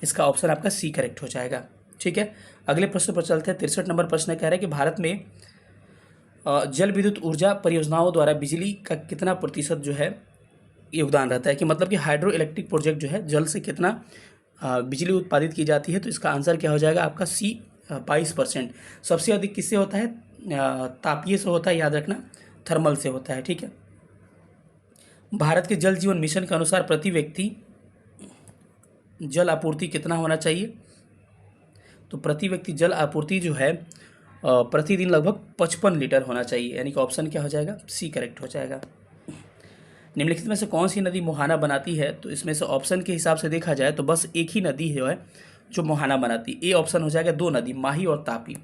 इसका ऑप्शन आपका सी करेक्ट हो जाएगा, ठीक है। अगले प्रश्न पर चलते हैं। 63 नंबर प्रश्न कह रहा है कि भारत में जल विद्युत ऊर्जा परियोजनाओं द्वारा बिजली का कितना प्रतिशत जो है योगदान रहता है, कि मतलब कि हाइड्रो इलेक्ट्रिक प्रोजेक्ट जो है जल से कितना बिजली उत्पादित की जाती है। तो इसका आंसर क्या हो जाएगा आपका सी 22%। सबसे अधिक किससे होता है, तापीय से होता है, याद रखना, थर्मल से होता है, ठीक है। भारत के जल जीवन मिशन के अनुसार प्रति व्यक्ति जल आपूर्ति कितना होना चाहिए, तो प्रति व्यक्ति जल आपूर्ति जो है प्रतिदिन लगभग 55 लीटर होना चाहिए, यानी कि ऑप्शन क्या हो जाएगा, सी करेक्ट हो जाएगा। निम्नलिखित में से कौन सी नदी मुहाना बनाती है, तो इसमें से ऑप्शन के हिसाब से देखा जाए तो बस एक ही नदी जो है जो मुहाना बनाती, ए ऑप्शन हो जाएगा। दो नदी, माही और तापी,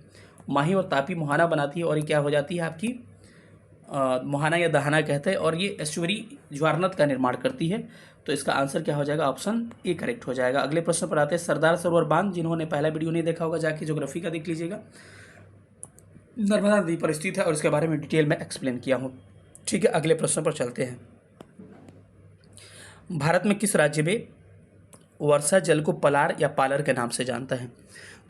माही और तापी मुहाना बनाती है, और ये क्या हो जाती है आपकी मुहाना या दहाना कहते हैं, और ये एस्चुअरी ज्वारनद का निर्माण करती है। तो इसका आंसर क्या हो जाएगा, ऑप्शन ए करेक्ट हो जाएगा। अगले प्रश्न पर आते हैं। सरदार सरोवर बांध, जिन्होंने पहला वीडियो नहीं देखा होगा जाके ज्योग्राफी का देख लीजिएगा, नर्मदा नदी पर स्थित है, और इसके बारे में डिटेल में एक्सप्लेन किया हूँ, ठीक है। अगले प्रश्न पर चलते हैं। भारत में किस राज्य में वर्षा जल को पलार या पालर के नाम से जानता है,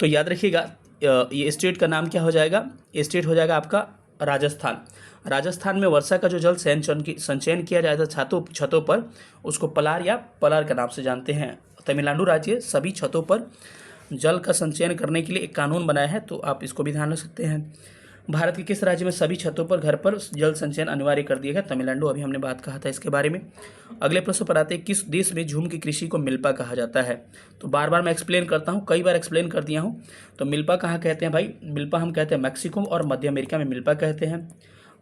तो याद रखिएगा ये स्टेट का नाम क्या हो जाएगा, ये स्टेट हो जाएगा आपका राजस्थान। राजस्थान में वर्षा का जो जल संचयन किया जाता है छतों पर, उसको पलार या पलार के नाम से जानते हैं। तमिलनाडु राज्य सभी छतों पर जल का संचयन करने के लिए एक कानून बनाया है, तो आप इसको भी ध्यान रख सकते हैं। भारत के किस राज्य में सभी छतों पर घर पर जल संचयन अनिवार्य कर दिया गया, तमिलनाडु, अभी हमने बात कहा था इसके बारे में। अगले प्रश्न पर आते हैं। किस देश में झूम की कृषि को मिल्पा कहा जाता है, तो बार बार मैं एक्सप्लेन करता हूँ, कई बार एक्सप्लेन कर दिया हूँ। तो मिल्पा कहाँ कहते हैं भाई, मिल्पा हम कहते हैं मैक्सिको और मध्य अमेरिका में मिल्पा कहते हैं।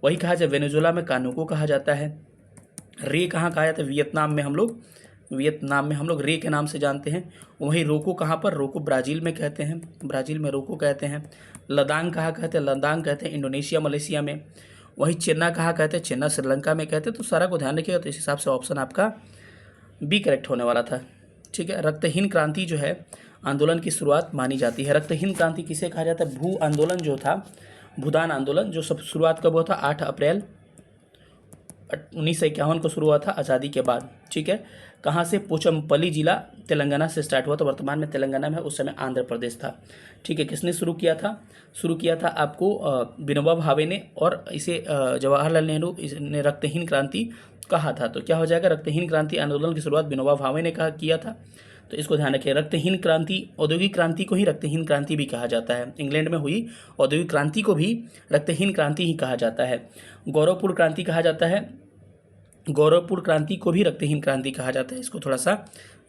वही कहा जाए वेनेजुएला में कानूको कहा जाता है। रे कहाँ कहा जाता है, वियतनाम में हम लोग रे के नाम से जानते हैं। वहीं रोको कहाँ पर, रोको ब्राज़ील में कहते हैं, ब्राज़ील में रोको कहते हैं। लदांग कहाँ कहते हैं, लदांग कहते हैं इंडोनेशिया मलेशिया में। वहीं चेन्ना कहाँ कहते हैं, चेन्ना श्रीलंका में कहते हैं। तो सारा को ध्यान रखिएगा, तो इस हिसाब से ऑप्शन आपका बी करेक्ट होने वाला था, ठीक है। रक्तहीन क्रांति जो है आंदोलन की शुरुआत मानी जाती है। रक्तहीन क्रांति किसे कहा जाता है, भू आंदोलन जो था, भूदान आंदोलन, जो सब शुरुआत कब हुआ था, 8 अप्रैल 1951 को शुरू हुआ था आज़ादी के बाद। ठीक है, कहाँ से? पोचमपल्ली जिला तेलंगाना से स्टार्ट हुआ, तो वर्तमान में तेलंगाना में, उस समय आंध्र प्रदेश था। ठीक है, किसने शुरू किया था? शुरू किया था आपको विनोबा भावे ने, और इसे जवाहरलाल नेहरू ने रक्तहीन क्रांति कहा था। तो क्या हो जाएगा? रक्तहीन क्रांति आंदोलन की शुरुआत विनोबा भावे ने किया था। तो इसको ध्यान रखिए। रक्तहीन क्रांति, औद्योगिक क्रांति को ही रक्तहीन क्रांति भी कहा जाता है। इंग्लैंड में हुई औद्योगिक क्रांति को भी रक्तहीन क्रांति ही कहा जाता है। गौरवपूर्ण क्रांति कहा जाता है, गौरवपूर्ण क्रांति को भी रक्तहीन क्रांति कहा जाता है। इसको थोड़ा सा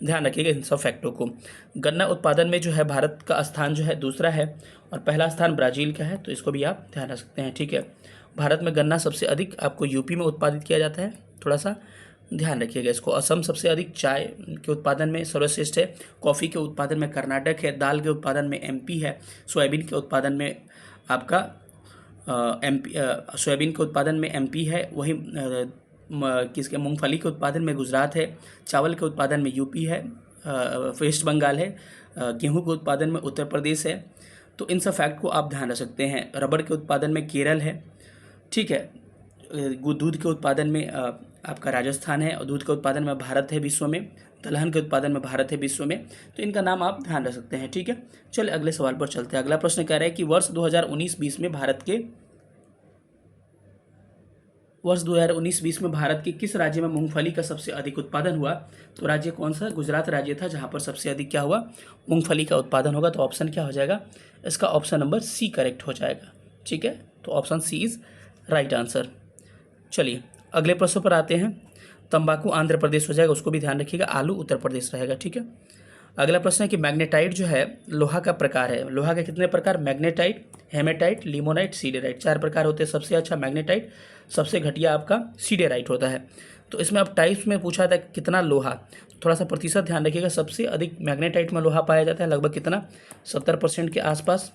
ध्यान रखिएगा इन सब फैक्टों को। गन्ना उत्पादन में जो है भारत का स्थान जो है दूसरा है, और पहला स्थान ब्राज़ील का है, तो इसको भी आप ध्यान रख सकते हैं। ठीक है, भारत में गन्ना सबसे अधिक आपको यूपी में उत्पादित किया जाता है, थोड़ा सा ध्यान रखिएगा इसको। असम सबसे अधिक चाय के उत्पादन में सर्वश्रेष्ठ है। कॉफ़ी के उत्पादन में कर्नाटक है। दाल के उत्पादन में एमपी है। सोयाबीन के उत्पादन में आपका सोयाबीन के उत्पादन में एमपी है। वही किसके? मूंगफली के उत्पादन में गुजरात है। चावल के उत्पादन में यूपी है, वेस्ट बंगाल है। गेहूं के उत्पादन में उत्तर प्रदेश है। तो इन सब फैक्ट को आप ध्यान रख सकते हैं। रबड़ के उत्पादन में केरल है। ठीक है, दूध के उत्पादन में आपका राजस्थान है, और दूध के उत्पादन में भारत है विश्व में। दलहन के उत्पादन में भारत है विश्व में। तो इनका नाम आप ध्यान रख सकते हैं। ठीक है, चलिए अगले सवाल पर चलते हैं। अगला प्रश्न कह रहा है कि वर्ष 2019-20 में भारत के किस राज्य में मूंगफली का सबसे अधिक उत्पादन हुआ? तो राज्य कौन सा? गुजरात राज्य था, जहां पर सबसे अधिक क्या हुआ? मूंगफली का उत्पादन होगा। तो ऑप्शन क्या हो जाएगा इसका? ऑप्शन नंबर सी करेक्ट हो जाएगा। ठीक है, तो option C is right answer. चलिए अगले प्रश्न पर आते हैं। तंबाकू आंध्र प्रदेश हो जाएगा, उसको भी ध्यान रखिएगा। आलू उत्तर प्रदेश रहेगा। ठीक है, अगला प्रश्न है कि मैग्नेटाइट जो है लोहा का प्रकार है। लोहा के कितने प्रकार? Magnetite, haematite, limonite, siderite. 4 प्रकार होते हैं। सबसे अच्छा मैग्नेटाइट, सबसे घटिया आपका सीडेराइट होता है। तो इसमें अब टाइप्स में पूछा था कितना लोहा, थोड़ा सा प्रतिशत ध्यान रखिएगा। सबसे अधिक मैग्नेटाइट में लोहा पाया जाता है, लगभग कितना? 70% के आसपास।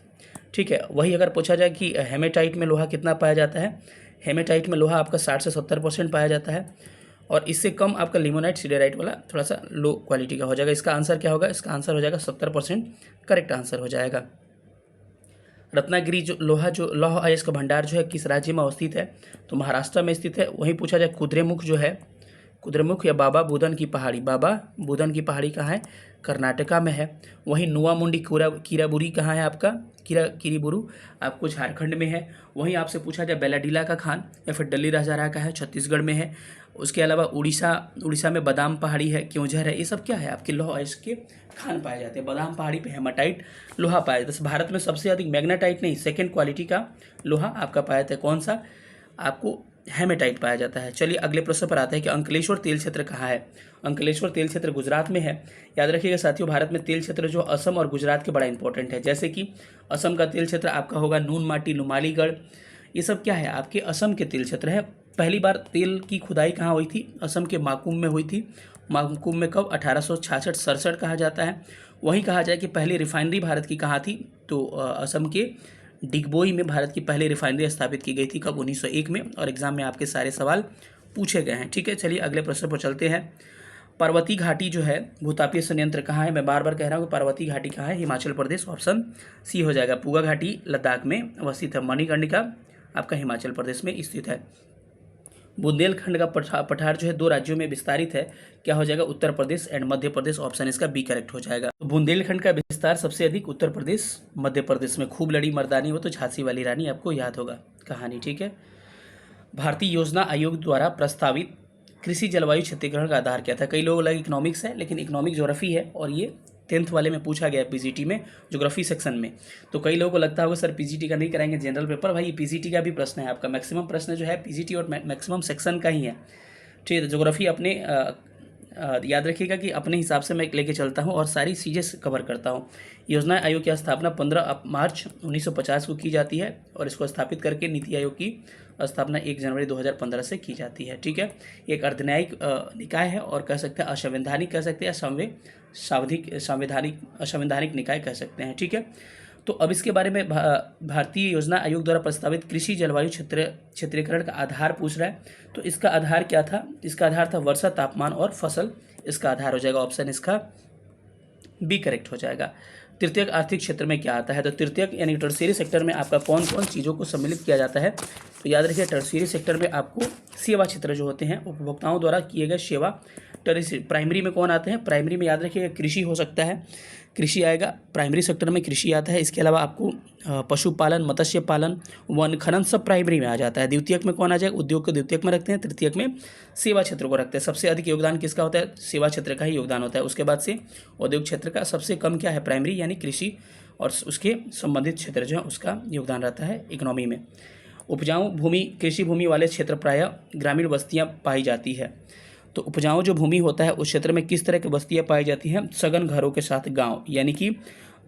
ठीक है, वही अगर पूछा जाए कि हेमेटाइट में लोहा कितना पाया जाता है, हेमेटाइट में लोहा आपका 60 से 70% पाया जाता है, और इससे कम आपका लिमोनाइट सीडेराइट वाला थोड़ा सा लो क्वालिटी का हो जाएगा। इसका आंसर क्या होगा? इसका आंसर हो जाएगा 70%, करेक्ट आंसर हो जाएगा। रत्नागिरी जो लौह अयस्क का भंडार जो है किस राज्य में अवस्थित है? तो महाराष्ट्र में स्थित है। वहीं पूछा जाए कुद्रेमुख जो है, कुद्रेमुख या बाबा बुदन की पहाड़ी, बाबा बुदन की पहाड़ी कहाँ है? कर्नाटका में है। वहीं नुआमुंडी कीराबुरी कहाँ है आपका? किरीबुरु आपको झारखंड में है। वहीं आपसे पूछा जाए बेलाडीला का खान या फिर डल्ली राजारा का है, छत्तीसगढ़ में है। उसके अलावा उड़ीसा में बादाम पहाड़ी है, क्योंझर है। ये सब क्या है? आपके लौह अयस्क के खान पाए जाते हैं। बादाम पहाड़ी पे हेमाटाइट लोहा पाया जाता है। भारत में सबसे अधिक मैग्नेटाइट नहीं, सेकेंड क्वालिटी का लोहा आपका पाया जाता है। कौन सा? आपको हेमेटाइट पाया जाता है। चलिए अगले प्रश्न पर आते हैं कि अंकलेश्वर तेल क्षेत्र कहाँ है? अंकलेश्वर तेल क्षेत्र गुजरात में है। याद रखिएगा साथियों, भारत में तेल क्षेत्र जो असम और गुजरात के बड़ा इंपॉर्टेंट है। जैसे कि असम का तेल क्षेत्र आपका होगा नून माटी, नुमालीगढ़। ये सब क्या है? आपके असम के तेल क्षेत्र है। पहली बार तेल की खुदाई कहाँ हुई थी? असम के माकुम में हुई थी। माकुम में कब? 1866-67 कहा जाता है। वहीं कहा जाए कि पहली रिफाइनरी भारत की कहाँ थी? तो असम के डिगबोई में भारत की पहली रिफाइनरी स्थापित की गई थी। कब? 1901 में। और एग्जाम में आपके सारे सवाल पूछे गए हैं। ठीक है, चलिए अगले प्रश्न पर चलते हैं। पार्वती घाटी जो है भूतापीय संयंत्र कहाँ है? मैं बार बार कह रहा हूँ कि पार्वती घाटी कहाँ है? हिमाचल प्रदेश, ऑप्शन सी हो जाएगा। पूगा घाटी लद्दाख में अवस्थित है। मणिकर्णिका आपका हिमाचल प्रदेश में स्थित है। बुंदेलखंड का पठार जो है 2 राज्यों में विस्तारित है। क्या हो जाएगा? उत्तर प्रदेश एंड मध्य प्रदेश। ऑप्शन इसका बी करेक्ट हो जाएगा। बुंदेलखंड का विस्तार सबसे अधिक उत्तर प्रदेश, मध्य प्रदेश में। खूब लड़ी मर्दानी हो तो झांसी वाली रानी आपको याद होगा कहानी। ठीक है, भारतीय योजना आयोग द्वारा प्रस्तावित कृषि जलवायु क्षेत्रीकरण का आधार क्या था? कई लोगों लगे इकोनॉमिक्स है, लेकिन इकोनॉमिक ज्योग्राफी है, और ये 10th वाले में पूछा गया पीजीटी में, ज्योग्राफी सेक्शन में। तो कई लोगों को लगता होगा सर पीजीटी का नहीं कराएंगे जनरल पेपर। भाई पीजीटी का भी प्रश्न है आपका। मैक्सिमम प्रश्न जो है पीजीटी और मैक्सिमम सेक्शन का ही है। ठीक है, तो ज्योग्राफी अपने याद रखिएगा कि अपने हिसाब से मैं लेके चलता हूँ और सारी चीज़ें कवर करता हूँ। योजना आयोग की स्थापना 15 मार्च 1950 को की जाती है, और इसको स्थापित करके नीति आयोग की स्थापना 1 जनवरी 2015 से की जाती है। ठीक है, एक अर्धन्यायिक निकाय है, और कह सकते हैं असंवैधानिक कह सकते हैं, असंवैधानिक निकाय कह सकते हैं। ठीक है, तो अब इसके बारे में भारतीय योजना आयोग द्वारा प्रस्तावित कृषि जलवायु क्षेत्रीकरण का आधार पूछ रहा है। तो इसका आधार क्या था? इसका आधार था वर्षा, तापमान और फसल। इसका आधार हो जाएगा ऑप्शन इसका बी करेक्ट हो जाएगा। तृतीयक आर्थिक क्षेत्र में क्या आता है? तो तृतीयक यानी टर्शियरी सेक्टर में आपका कौन कौन चीज़ों को सम्मिलित किया जाता है? तो याद रखिए टर्शियरी सेक्टर में आपको सेवा क्षेत्र जो होते हैं उपभोक्ताओं द्वारा किए गए सेवा। प्राइमरी में कौन आते हैं? प्राइमरी में याद रखिएगा कृषि हो सकता है, कृषि आएगा, प्राइमरी सेक्टर में कृषि आता है। इसके अलावा आपको पशुपालन, मत्स्य पालन, वन खनन सब प्राइमरी में आ जाता है। द्वितीयक में कौन आ जाएगा? उद्योग को द्वितीयक में रखते हैं। तृतीयक में सेवा क्षेत्र को रखते हैं। सबसे अधिक योगदान किसका होता है? सेवा क्षेत्र का ही योगदान होता है। उसके बाद से उद्योग क्षेत्र का सबसे कम क्या है? प्राइमरी यानी कृषि और उसके संबंधित क्षेत्र जो है उसका योगदान रहता है इकोनॉमी में। उपजाऊ भूमि, कृषि भूमि वाले क्षेत्र प्रायः ग्रामीण बस्तियाँ पाई जाती है। तो उपजाऊ जो भूमि होता है उस क्षेत्र में किस तरह की बस्तियाँ पाई जाती हैं? सघन घरों के साथ गांव, यानी कि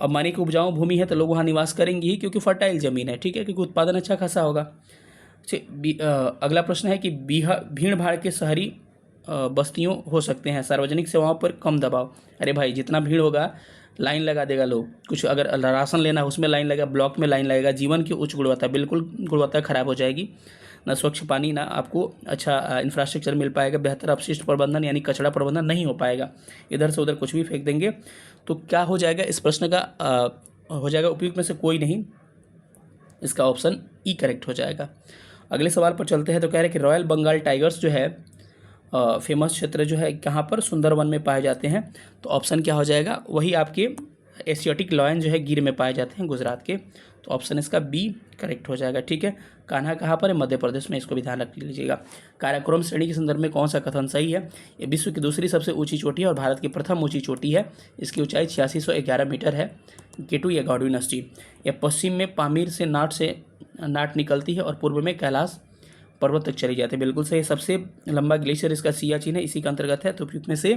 अब मानिए कि उपजाऊ भूमि है तो लोग वहाँ निवास करेंगे ही क्योंकि फर्टाइल ज़मीन है, ठीक है, क्योंकि उत्पादन अच्छा खासा होगा। अगला प्रश्न है कि भीड़ भाड़ के शहरी बस्तियों हो सकते हैं, सार्वजनिक सेवाओं पर कम दबाव। अरे भाई जितना भीड़ होगा लाइन लगा देगा लोग, कुछ अगर राशन लेना है उसमें लाइन लगेगा, ब्लॉक में लाइन लगेगा, जीवन की उच्च गुणवत्ता, बिल्कुल गुणवत्ता खराब हो जाएगी, ना स्वच्छ पानी, ना आपको अच्छा इंफ्रास्ट्रक्चर मिल पाएगा, बेहतर अपशिष्ट प्रबंधन यानी कचरा प्रबंधन नहीं हो पाएगा, इधर से उधर कुछ भी फेंक देंगे। तो क्या हो जाएगा इस प्रश्न का? हो जाएगा उपयुक्त में से कोई नहीं, इसका ऑप्शन ई करेक्ट हो जाएगा। अगले सवाल पर चलते हैं। तो कह रहे हैं कि रॉयल बंगाल टाइगर्स जो है फेमस क्षेत्र जो है कहाँ पर? सुंदरवन में पाए जाते हैं। तो ऑप्शन क्या हो जाएगा? वही आपके एशियाटिक लॉयन जो है गिर में पाए जाते हैं गुजरात के। तो ऑप्शन इसका बी करेक्ट हो जाएगा, ठीक है। कान्हा कहाँ पर है? मध्य प्रदेश में, इसको भी ध्यान रख लीजिएगा। काराकोरम श्रेणी के संदर्भ में कौन सा कथन सही है? ये विश्व की दूसरी सबसे ऊंची चोटी है और भारत की प्रथम ऊंची चोटी है। इसकी ऊंचाई 8611 मीटर है। केटू या गॉडविनस्टी। यह पश्चिम में पामीर से नाट निकलती है और पूर्व में कैलाश पर्वत तक चली जाती है। बिल्कुल सही। सबसे लंबा ग्लेशियर इसका सियाचिन है, इसी का अंतर्गत है। तो उपयुक्त में से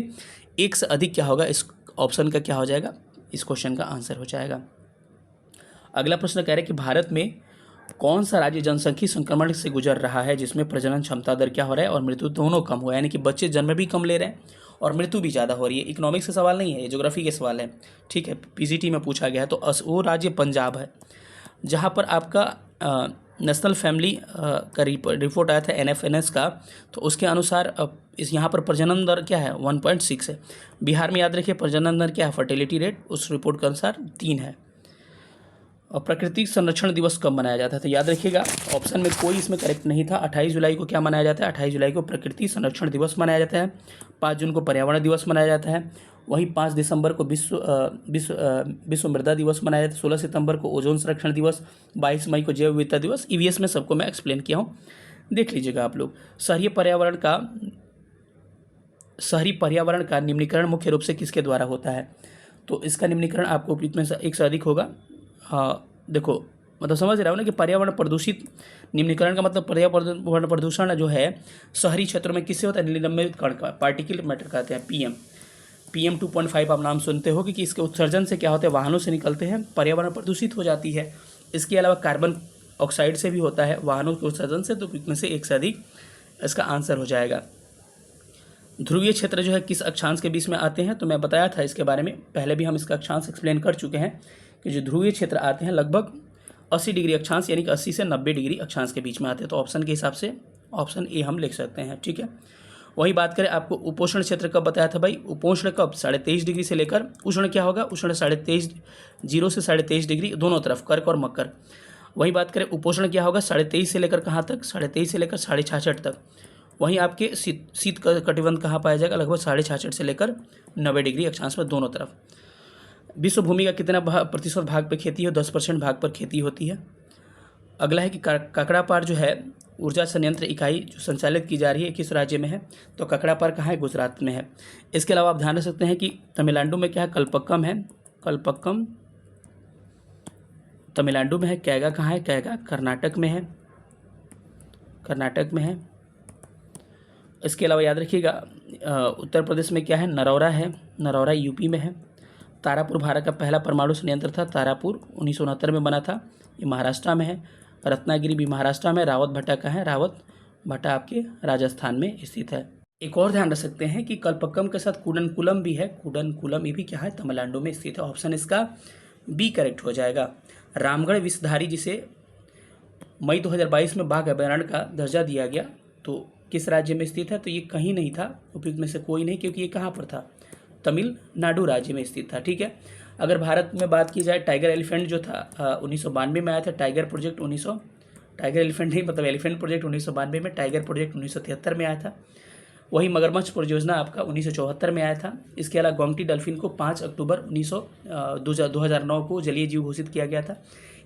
एक से अधिक क्या होगा? इस ऑप्शन का क्या हो जाएगा? इस क्वेश्चन का आंसर हो जाएगा। अगला प्रश्न कह रहे हैं कि भारत में कौन सा राज्य जनसंख्या संक्रमण से गुजर रहा है जिसमें प्रजनन क्षमता दर क्या हो रहा है और मृत्यु दोनों कम हुआ है, यानी कि बच्चे जन्म भी कम ले रहे हैं और मृत्यु भी ज़्यादा हो रही है। इकोनॉमिक्स का सवाल नहीं है, ये ज्योग्राफी के सवाल है, ठीक है, पीसीटी में पूछा गया है। तो वो राज्य पंजाब है जहाँ पर आपका नेशनल फैमिली का रिपोर्ट आया था NFNS का, तो उसके अनुसार इस यहाँ पर प्रजनन दर क्या है? 1.6 है। बिहार में याद रखिए प्रजनन दर क्या है? फर्टिलिटी रेट उस रिपोर्ट के अनुसार 3 है। और प्राकृतिक संरक्षण दिवस कब मनाया जाता है? तो याद रखिएगा ऑप्शन में कोई इसमें करेक्ट नहीं था। 28 जुलाई को क्या मनाया जाता है? 28 जुलाई को प्रकृति संरक्षण दिवस मनाया जाता है। 5 जून को पर्यावरण दिवस मनाया जाता है। वही 5 दिसंबर को विश्व मृदा दिवस मनाया जाता है। 16 सितंबर को ओजोन संरक्षण दिवस, 22 मई को जैव विविधता दिवस। EVS में सबको मैं एक्सप्लेन किया हूँ, देख लीजिएगा आप लोग। शहरी पर्यावरण का निम्नीकरण मुख्य रूप से किसके द्वारा होता है? तो इसका निम्नीकरण आपको उपयुक्त में से एक से अधिक होगा। हाँ देखो, मतलब समझ रहे हो ना कि पर्यावरण प्रदूषित, निम्नीकरण का मतलब पर्यावरण प्रदूषण जो है शहरी क्षेत्रों में किससे होता है? निलंबित कण का, पार्टिकल मैटर कहते हैं, PM 2.5 आप नाम सुनते हो कि इसके उत्सर्जन से क्या होता है? वाहनों से निकलते हैं, पर्यावरण प्रदूषित हो जाती है। इसके अलावा कार्बन ऑक्साइड से भी होता है वाहनों के उत्सर्जन से। तो इसमें से एक से अधिक इसका आंसर हो जाएगा। ध्रुवीय क्षेत्र जो है किस अक्षांश के बीच में आते हैं? तो मैं बताया था इसके बारे में, पहले भी हम इसका अक्षांश एक्सप्लेन कर चुके हैं कि जो ध्रुवीय क्षेत्र आते हैं लगभग 80 डिग्री अक्षांश यानी कि 80 से 90 डिग्री अक्षांश के बीच में आते हैं। तो ऑप्शन के हिसाब से ऑप्शन ए हम लिख सकते हैं, ठीक है। वही बात करें आपको उपोष्ण क्षेत्र कब बताया था भाई? उपोष्ण कब? 23.5 डिग्री से लेकर उष्ण क्या होगा? उष्ण 23.5, 0 से 23.5 डिग्री दोनों तरफ, कर्क और मकर। वही बात करें उपोष्ण क्या होगा? 23.5 से लेकर कहाँ तक? 23.5 से लेकर 66.5 तक। वहीं आपके शीत कटिबंध कहाँ पाया जाएगा? लगभग 66.5 से लेकर 90 डिग्री अक्षांश में दोनों तरफ। विश्व भूमि का कितना प्रतिशत भाग पर खेती है? 10% भाग पर खेती होती है। अगला है कि काकड़ापार जो है ऊर्जा संयंत्र इकाई जो संचालित की जा रही है किस राज्य में है? तो काकड़ापार कहाँ है? गुजरात में है। इसके अलावा आप ध्यान रख सकते हैं कि तमिलनाडु में क्या है? कलपक्कम है, कलपक्कम तमिलनाडु में है। कैगा कहाँ है? कैगा कर्नाटक में है, कर्नाटक में है। इसके अलावा याद रखिएगा उत्तर प्रदेश में क्या है? नरौरा है, नरौरा यूपी में है। तारापुर भारत का पहला परमाणु संयंत्र था, तारापुर 1969 में बना था, ये महाराष्ट्र में है। रत्नागिरी भी महाराष्ट्र में। रावत भट्टा कहाँ है? रावत भट्टा आपके राजस्थान में स्थित है। एक और ध्यान रख सकते हैं कि कलपक्कम के साथ कुडनकुलम भी है, कुडनकुलम ये भी क्या है? तमिलनाडु में स्थित है। ऑप्शन इसका बी करेक्ट हो जाएगा। रामगढ़ विषधारी जिसे मई 2022 में बाघ अभयारण्य का दर्जा दिया गया, तो किस राज्य में स्थित है? तो ये कहीं नहीं था, उपयुक्त में से कोई नहीं, क्योंकि ये कहाँ पर था? तमिलनाडु राज्य में स्थित था, ठीक है। अगर भारत में बात की जाए, टाइगर एलिफेंट जो था 1992 में आया था। टाइगर प्रोजेक्ट टाइगर एलिफेंट नहीं, मतलब एलिफेंट प्रोजेक्ट 1992 में, टाइगर प्रोजेक्ट 1973 में आया था। वही मगरमच्छ परियोजना आपका 1974 में आया था। इसके अलावा गोमती डल्फिन को 5 अक्टूबर 2009 को जलीय जीव घोषित किया गया था।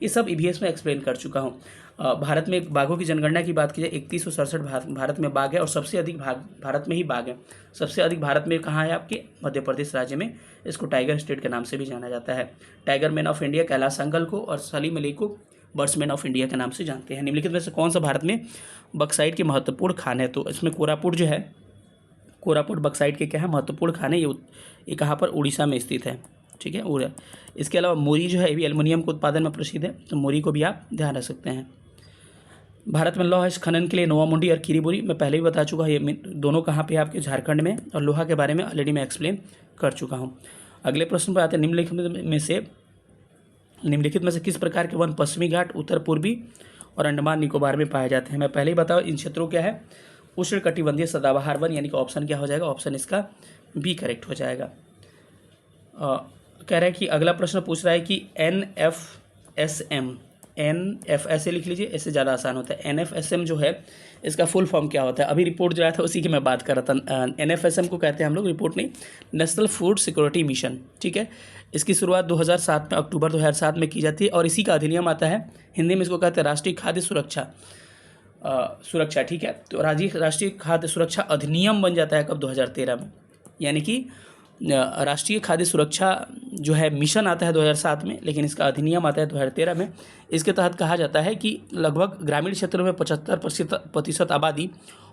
ये सब ईवीएस में एक्सप्लेन कर चुका हूँ। भारत में बाघों की जनगणना की बात की जाए, 3167 भारत में बाघ है, और सबसे अधिक भारत में ही बाघ है। सबसे अधिक भारत में कहाँ है? आपके मध्य प्रदेश राज्य में। इसको टाइगर स्टेट के नाम से भी जाना जाता है। Tiger man of India Kailash Sankhala को और सलीम अली को बर्ड्समैन ऑफ इंडिया के नाम से जानते हैं। निम्नलिखित में से कौन सा भारत में बक्साइट की महत्वपूर्ण खान है? तो इसमें कोरापुट जो है, कोरापुट बक्साइट के क्या है? महत्वपूर्ण खान है। ये कहाँ पर? उड़ीसा में स्थित है। ठीक है। और इसके अलावा मोरी जो है, ये भी एल्युमिनियम के उत्पादन में प्रसिद्ध है, तो मोरी को भी आप ध्यान रख सकते हैं। भारत में लौह खनन के लिए नोवामुंडी और खीरीबुरी मैं पहले भी बता चुका हूँ। ये दोनों कहाँ पे आपके? झारखंड में। और लोहा के बारे में ऑलरेडी मैं एक्सप्लेन कर चुका हूँ। अगले प्रश्न पर आते हैं। निम्नलिखित में से किस प्रकार के वन पश्चिमी घाट, उत्तर पूर्वी और अंडमान निकोबार में पाए जाते हैं? मैं पहले ही बताऊँ, इन क्षेत्रों क्या है? उष्णकटिबंधीय सदाबहार वन, यानी कि ऑप्शन क्या हो जाएगा? ऑप्शन इसका बी करेक्ट हो जाएगा। कह रहा है कि अगला प्रश्न पूछ रहा है कि NFSM, ऐसे लिख लीजिए, इससे ज़्यादा आसान होता है। NFSM जो है, इसका फुल फॉर्म क्या होता है? अभी रिपोर्ट जो आया था उसी की मैं बात कर रहा था। NFSM को कहते हैं हम लोग, रिपोर्ट नहीं, नेशनल फूड सिक्योरिटी मिशन। ठीक है। इसकी शुरुआत 2007 में, अक्टूबर 2007 में की जाती है, और इसी का अधिनियम आता है। हिंदी में इसको कहते हैं राष्ट्रीय खाद्य सुरक्षा। ठीक है। तो राष्ट्रीय खाद्य सुरक्षा अधिनियम बन जाता है कब? 2013 में। यानी कि राष्ट्रीय खाद्य सुरक्षा जो है मिशन आता है 2007 में, लेकिन इसका अधिनियम आता है 2013 में। इसके तहत कहा जाता है कि लगभग ग्रामीण क्षेत्रों में 75% आबादी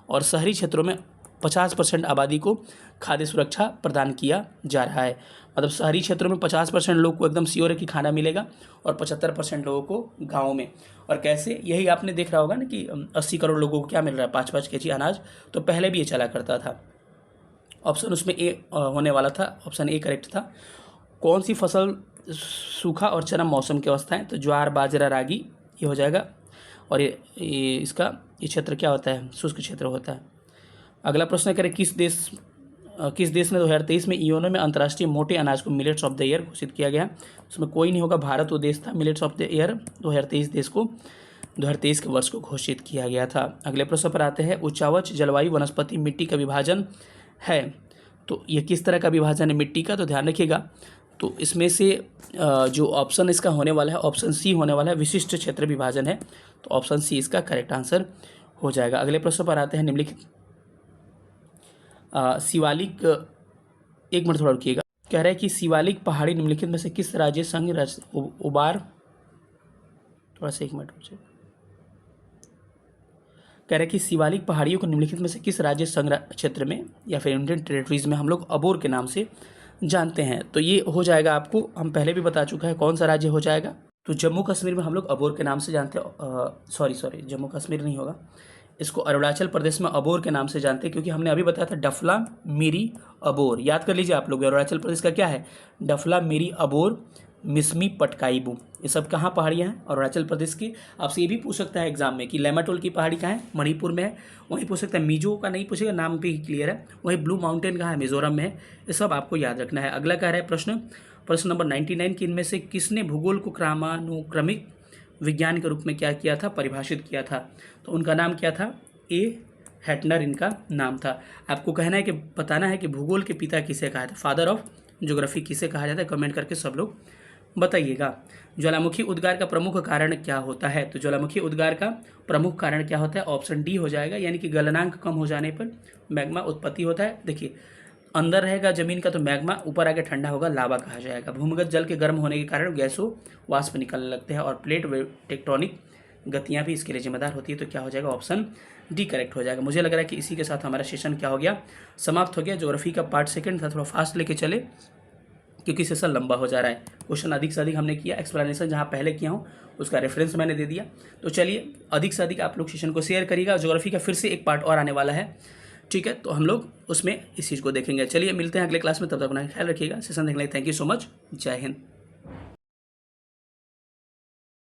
और शहरी क्षेत्रों में 50% आबादी को खाद्य सुरक्षा प्रदान किया जा रहा है। मतलब शहरी क्षेत्रों में 50% लोग को एकदम श्योर है कि खाना मिलेगा, और 75% लोगों को गाँव में। और कैसे? यही आपने देख रहा होगा ना कि 80 करोड़ लोगों को क्या मिल रहा है? 5-5 केजी अनाज। तो पहले भी ये चला करता था। ऑप्शन उसमें ए होने वाला था, ऑप्शन ए करेक्ट था। कौन सी फसल सूखा और चरम मौसम की अवस्था है? तो ज्वार, बाजरा, रागी ये हो जाएगा। और ये क्षेत्र क्या होता है? शुष्क क्षेत्र होता है। अगला प्रश्न करें, किस देश ने 2023 में यूएनओ में अंतर्राष्ट्रीय मोटे अनाज को मिलेट्स ऑफ द ईयर घोषित किया गया? उसमें कोई नहीं होगा, भारत वो देश था। मिलेट्स ऑफ द ईयर 2023 देश को 2023 के वर्ष को घोषित किया गया था। अगले प्रश्न पर आते हैं। उच्चावच जलवायु वनस्पति मिट्टी का विभाजन है, तो ये किस तरह का विभाजन है मिट्टी का? तो ध्यान रखिएगा, तो इसमें से जो ऑप्शन इसका होने वाला है, ऑप्शन सी होने वाला है, विशिष्ट क्षेत्र विभाजन है। तो ऑप्शन सी इसका करेक्ट आंसर हो जाएगा। अगले प्रश्न पर आते हैं। निम्नलिखित शिवालिक, एक मिनट थोड़ा रुकिएगा। कह रहा है कि शिवालिक पहाड़ी निम्नलिखित में से किस राज्य संघ उबार, थोड़ा सा एक मिनट रुकिए। कह रहे हैं कि शिवालिक पहाड़ियों को निम्नलिखित में से किस राज्य संघ क्षेत्र में या फिर इंडियन टेरिटरीज में हम लोग अबोर के नाम से जानते हैं? तो ये हो जाएगा आपको, हम पहले भी बता चुका है कौन सा राज्य हो जाएगा। तो जम्मू कश्मीर में हम लोग अबोर के नाम से जानते हैं। सॉरी, जम्मू कश्मीर नहीं होगा, इसको अरुणाचल प्रदेश में अबोर के नाम से जानते हैं, क्योंकि हमने अभी बताया था डफला, मिरी, अबोर। याद कर लीजिए आप लोग, अरुणाचल प्रदेश का क्या है? डफला, मिरी, अबोर, मिसमी, पटकाईबू, ये सब कहाँ पहाड़ियाँ हैं? अरुणाचल प्रदेश की। आपसे ये भी पूछ सकता है एग्जाम में कि लेमाटोल की पहाड़ी कहाँ है? मणिपुर में है। वहीं पूछ सकता है, मिजो का नहीं पूछेगा, नाम पे ही क्लियर है। वहीं ब्लू माउंटेन कहाँ है? मिजोरम में है। ये सब आपको याद रखना है। अगला कह रहा है प्रश्न नंबर 99 कि इनमें से किसने भूगोल को क्रमानुक्रमिक विज्ञान के रूप में क्या किया था? परिभाषित किया था। तो उनका नाम क्या था? ए हैटनर इनका नाम था। आपको कहना है कि बताना है कि भूगोल के पिता किसे कहा था, फादर ऑफ ज्योग्राफी किसे कहा जाता है? कमेंट करके सब लोग बताइएगा। ज्वालामुखी उद्गार का प्रमुख कारण क्या होता है? तो ज्वालामुखी उद्गार का प्रमुख कारण क्या होता है? ऑप्शन डी हो जाएगा, यानी कि गलनांक कम हो जाने पर मैग्मा उत्पत्ति होता है। देखिए, अंदर रहेगा जमीन का तो मैग्मा, ऊपर आके ठंडा होगा, लावा कहा जाएगा। भूमिगत जल के गर्म होने के कारण गैसों वाष्प निकलने लगते हैं, और प्लेट टेक्टोनिक गतियाँ भी इसके लिए जिम्मेदार होती है। तो क्या हो जाएगा? ऑप्शन डी करेक्ट हो जाएगा। मुझे लग रहा है कि इसी के साथ हमारा सेशन क्या हो गया? समाप्त हो गया। ज्योग्राफी का पार्ट सेकंड था, थोड़ा फास्ट लेके चले क्योंकि सेशन लंबा हो जा रहा है। क्वेश्चन अधिक से अधिक हमने किया, एक्सप्लेनेशन जहाँ पहले किया हूँ उसका रेफरेंस मैंने दे दिया। तो चलिए, अधिक से अधिक आप लोग सेशन को शेयर करिएगा। ज्योग्राफी का फिर से एक पार्ट और आने वाला है, ठीक है? तो हम लोग उसमें इस चीज़ को देखेंगे। चलिए, मिलते हैं अगले क्लास में, तब तक अपना ख्याल रखिएगा। सेशन देखने के लिए थैंक यू सो मच। जय हिंद।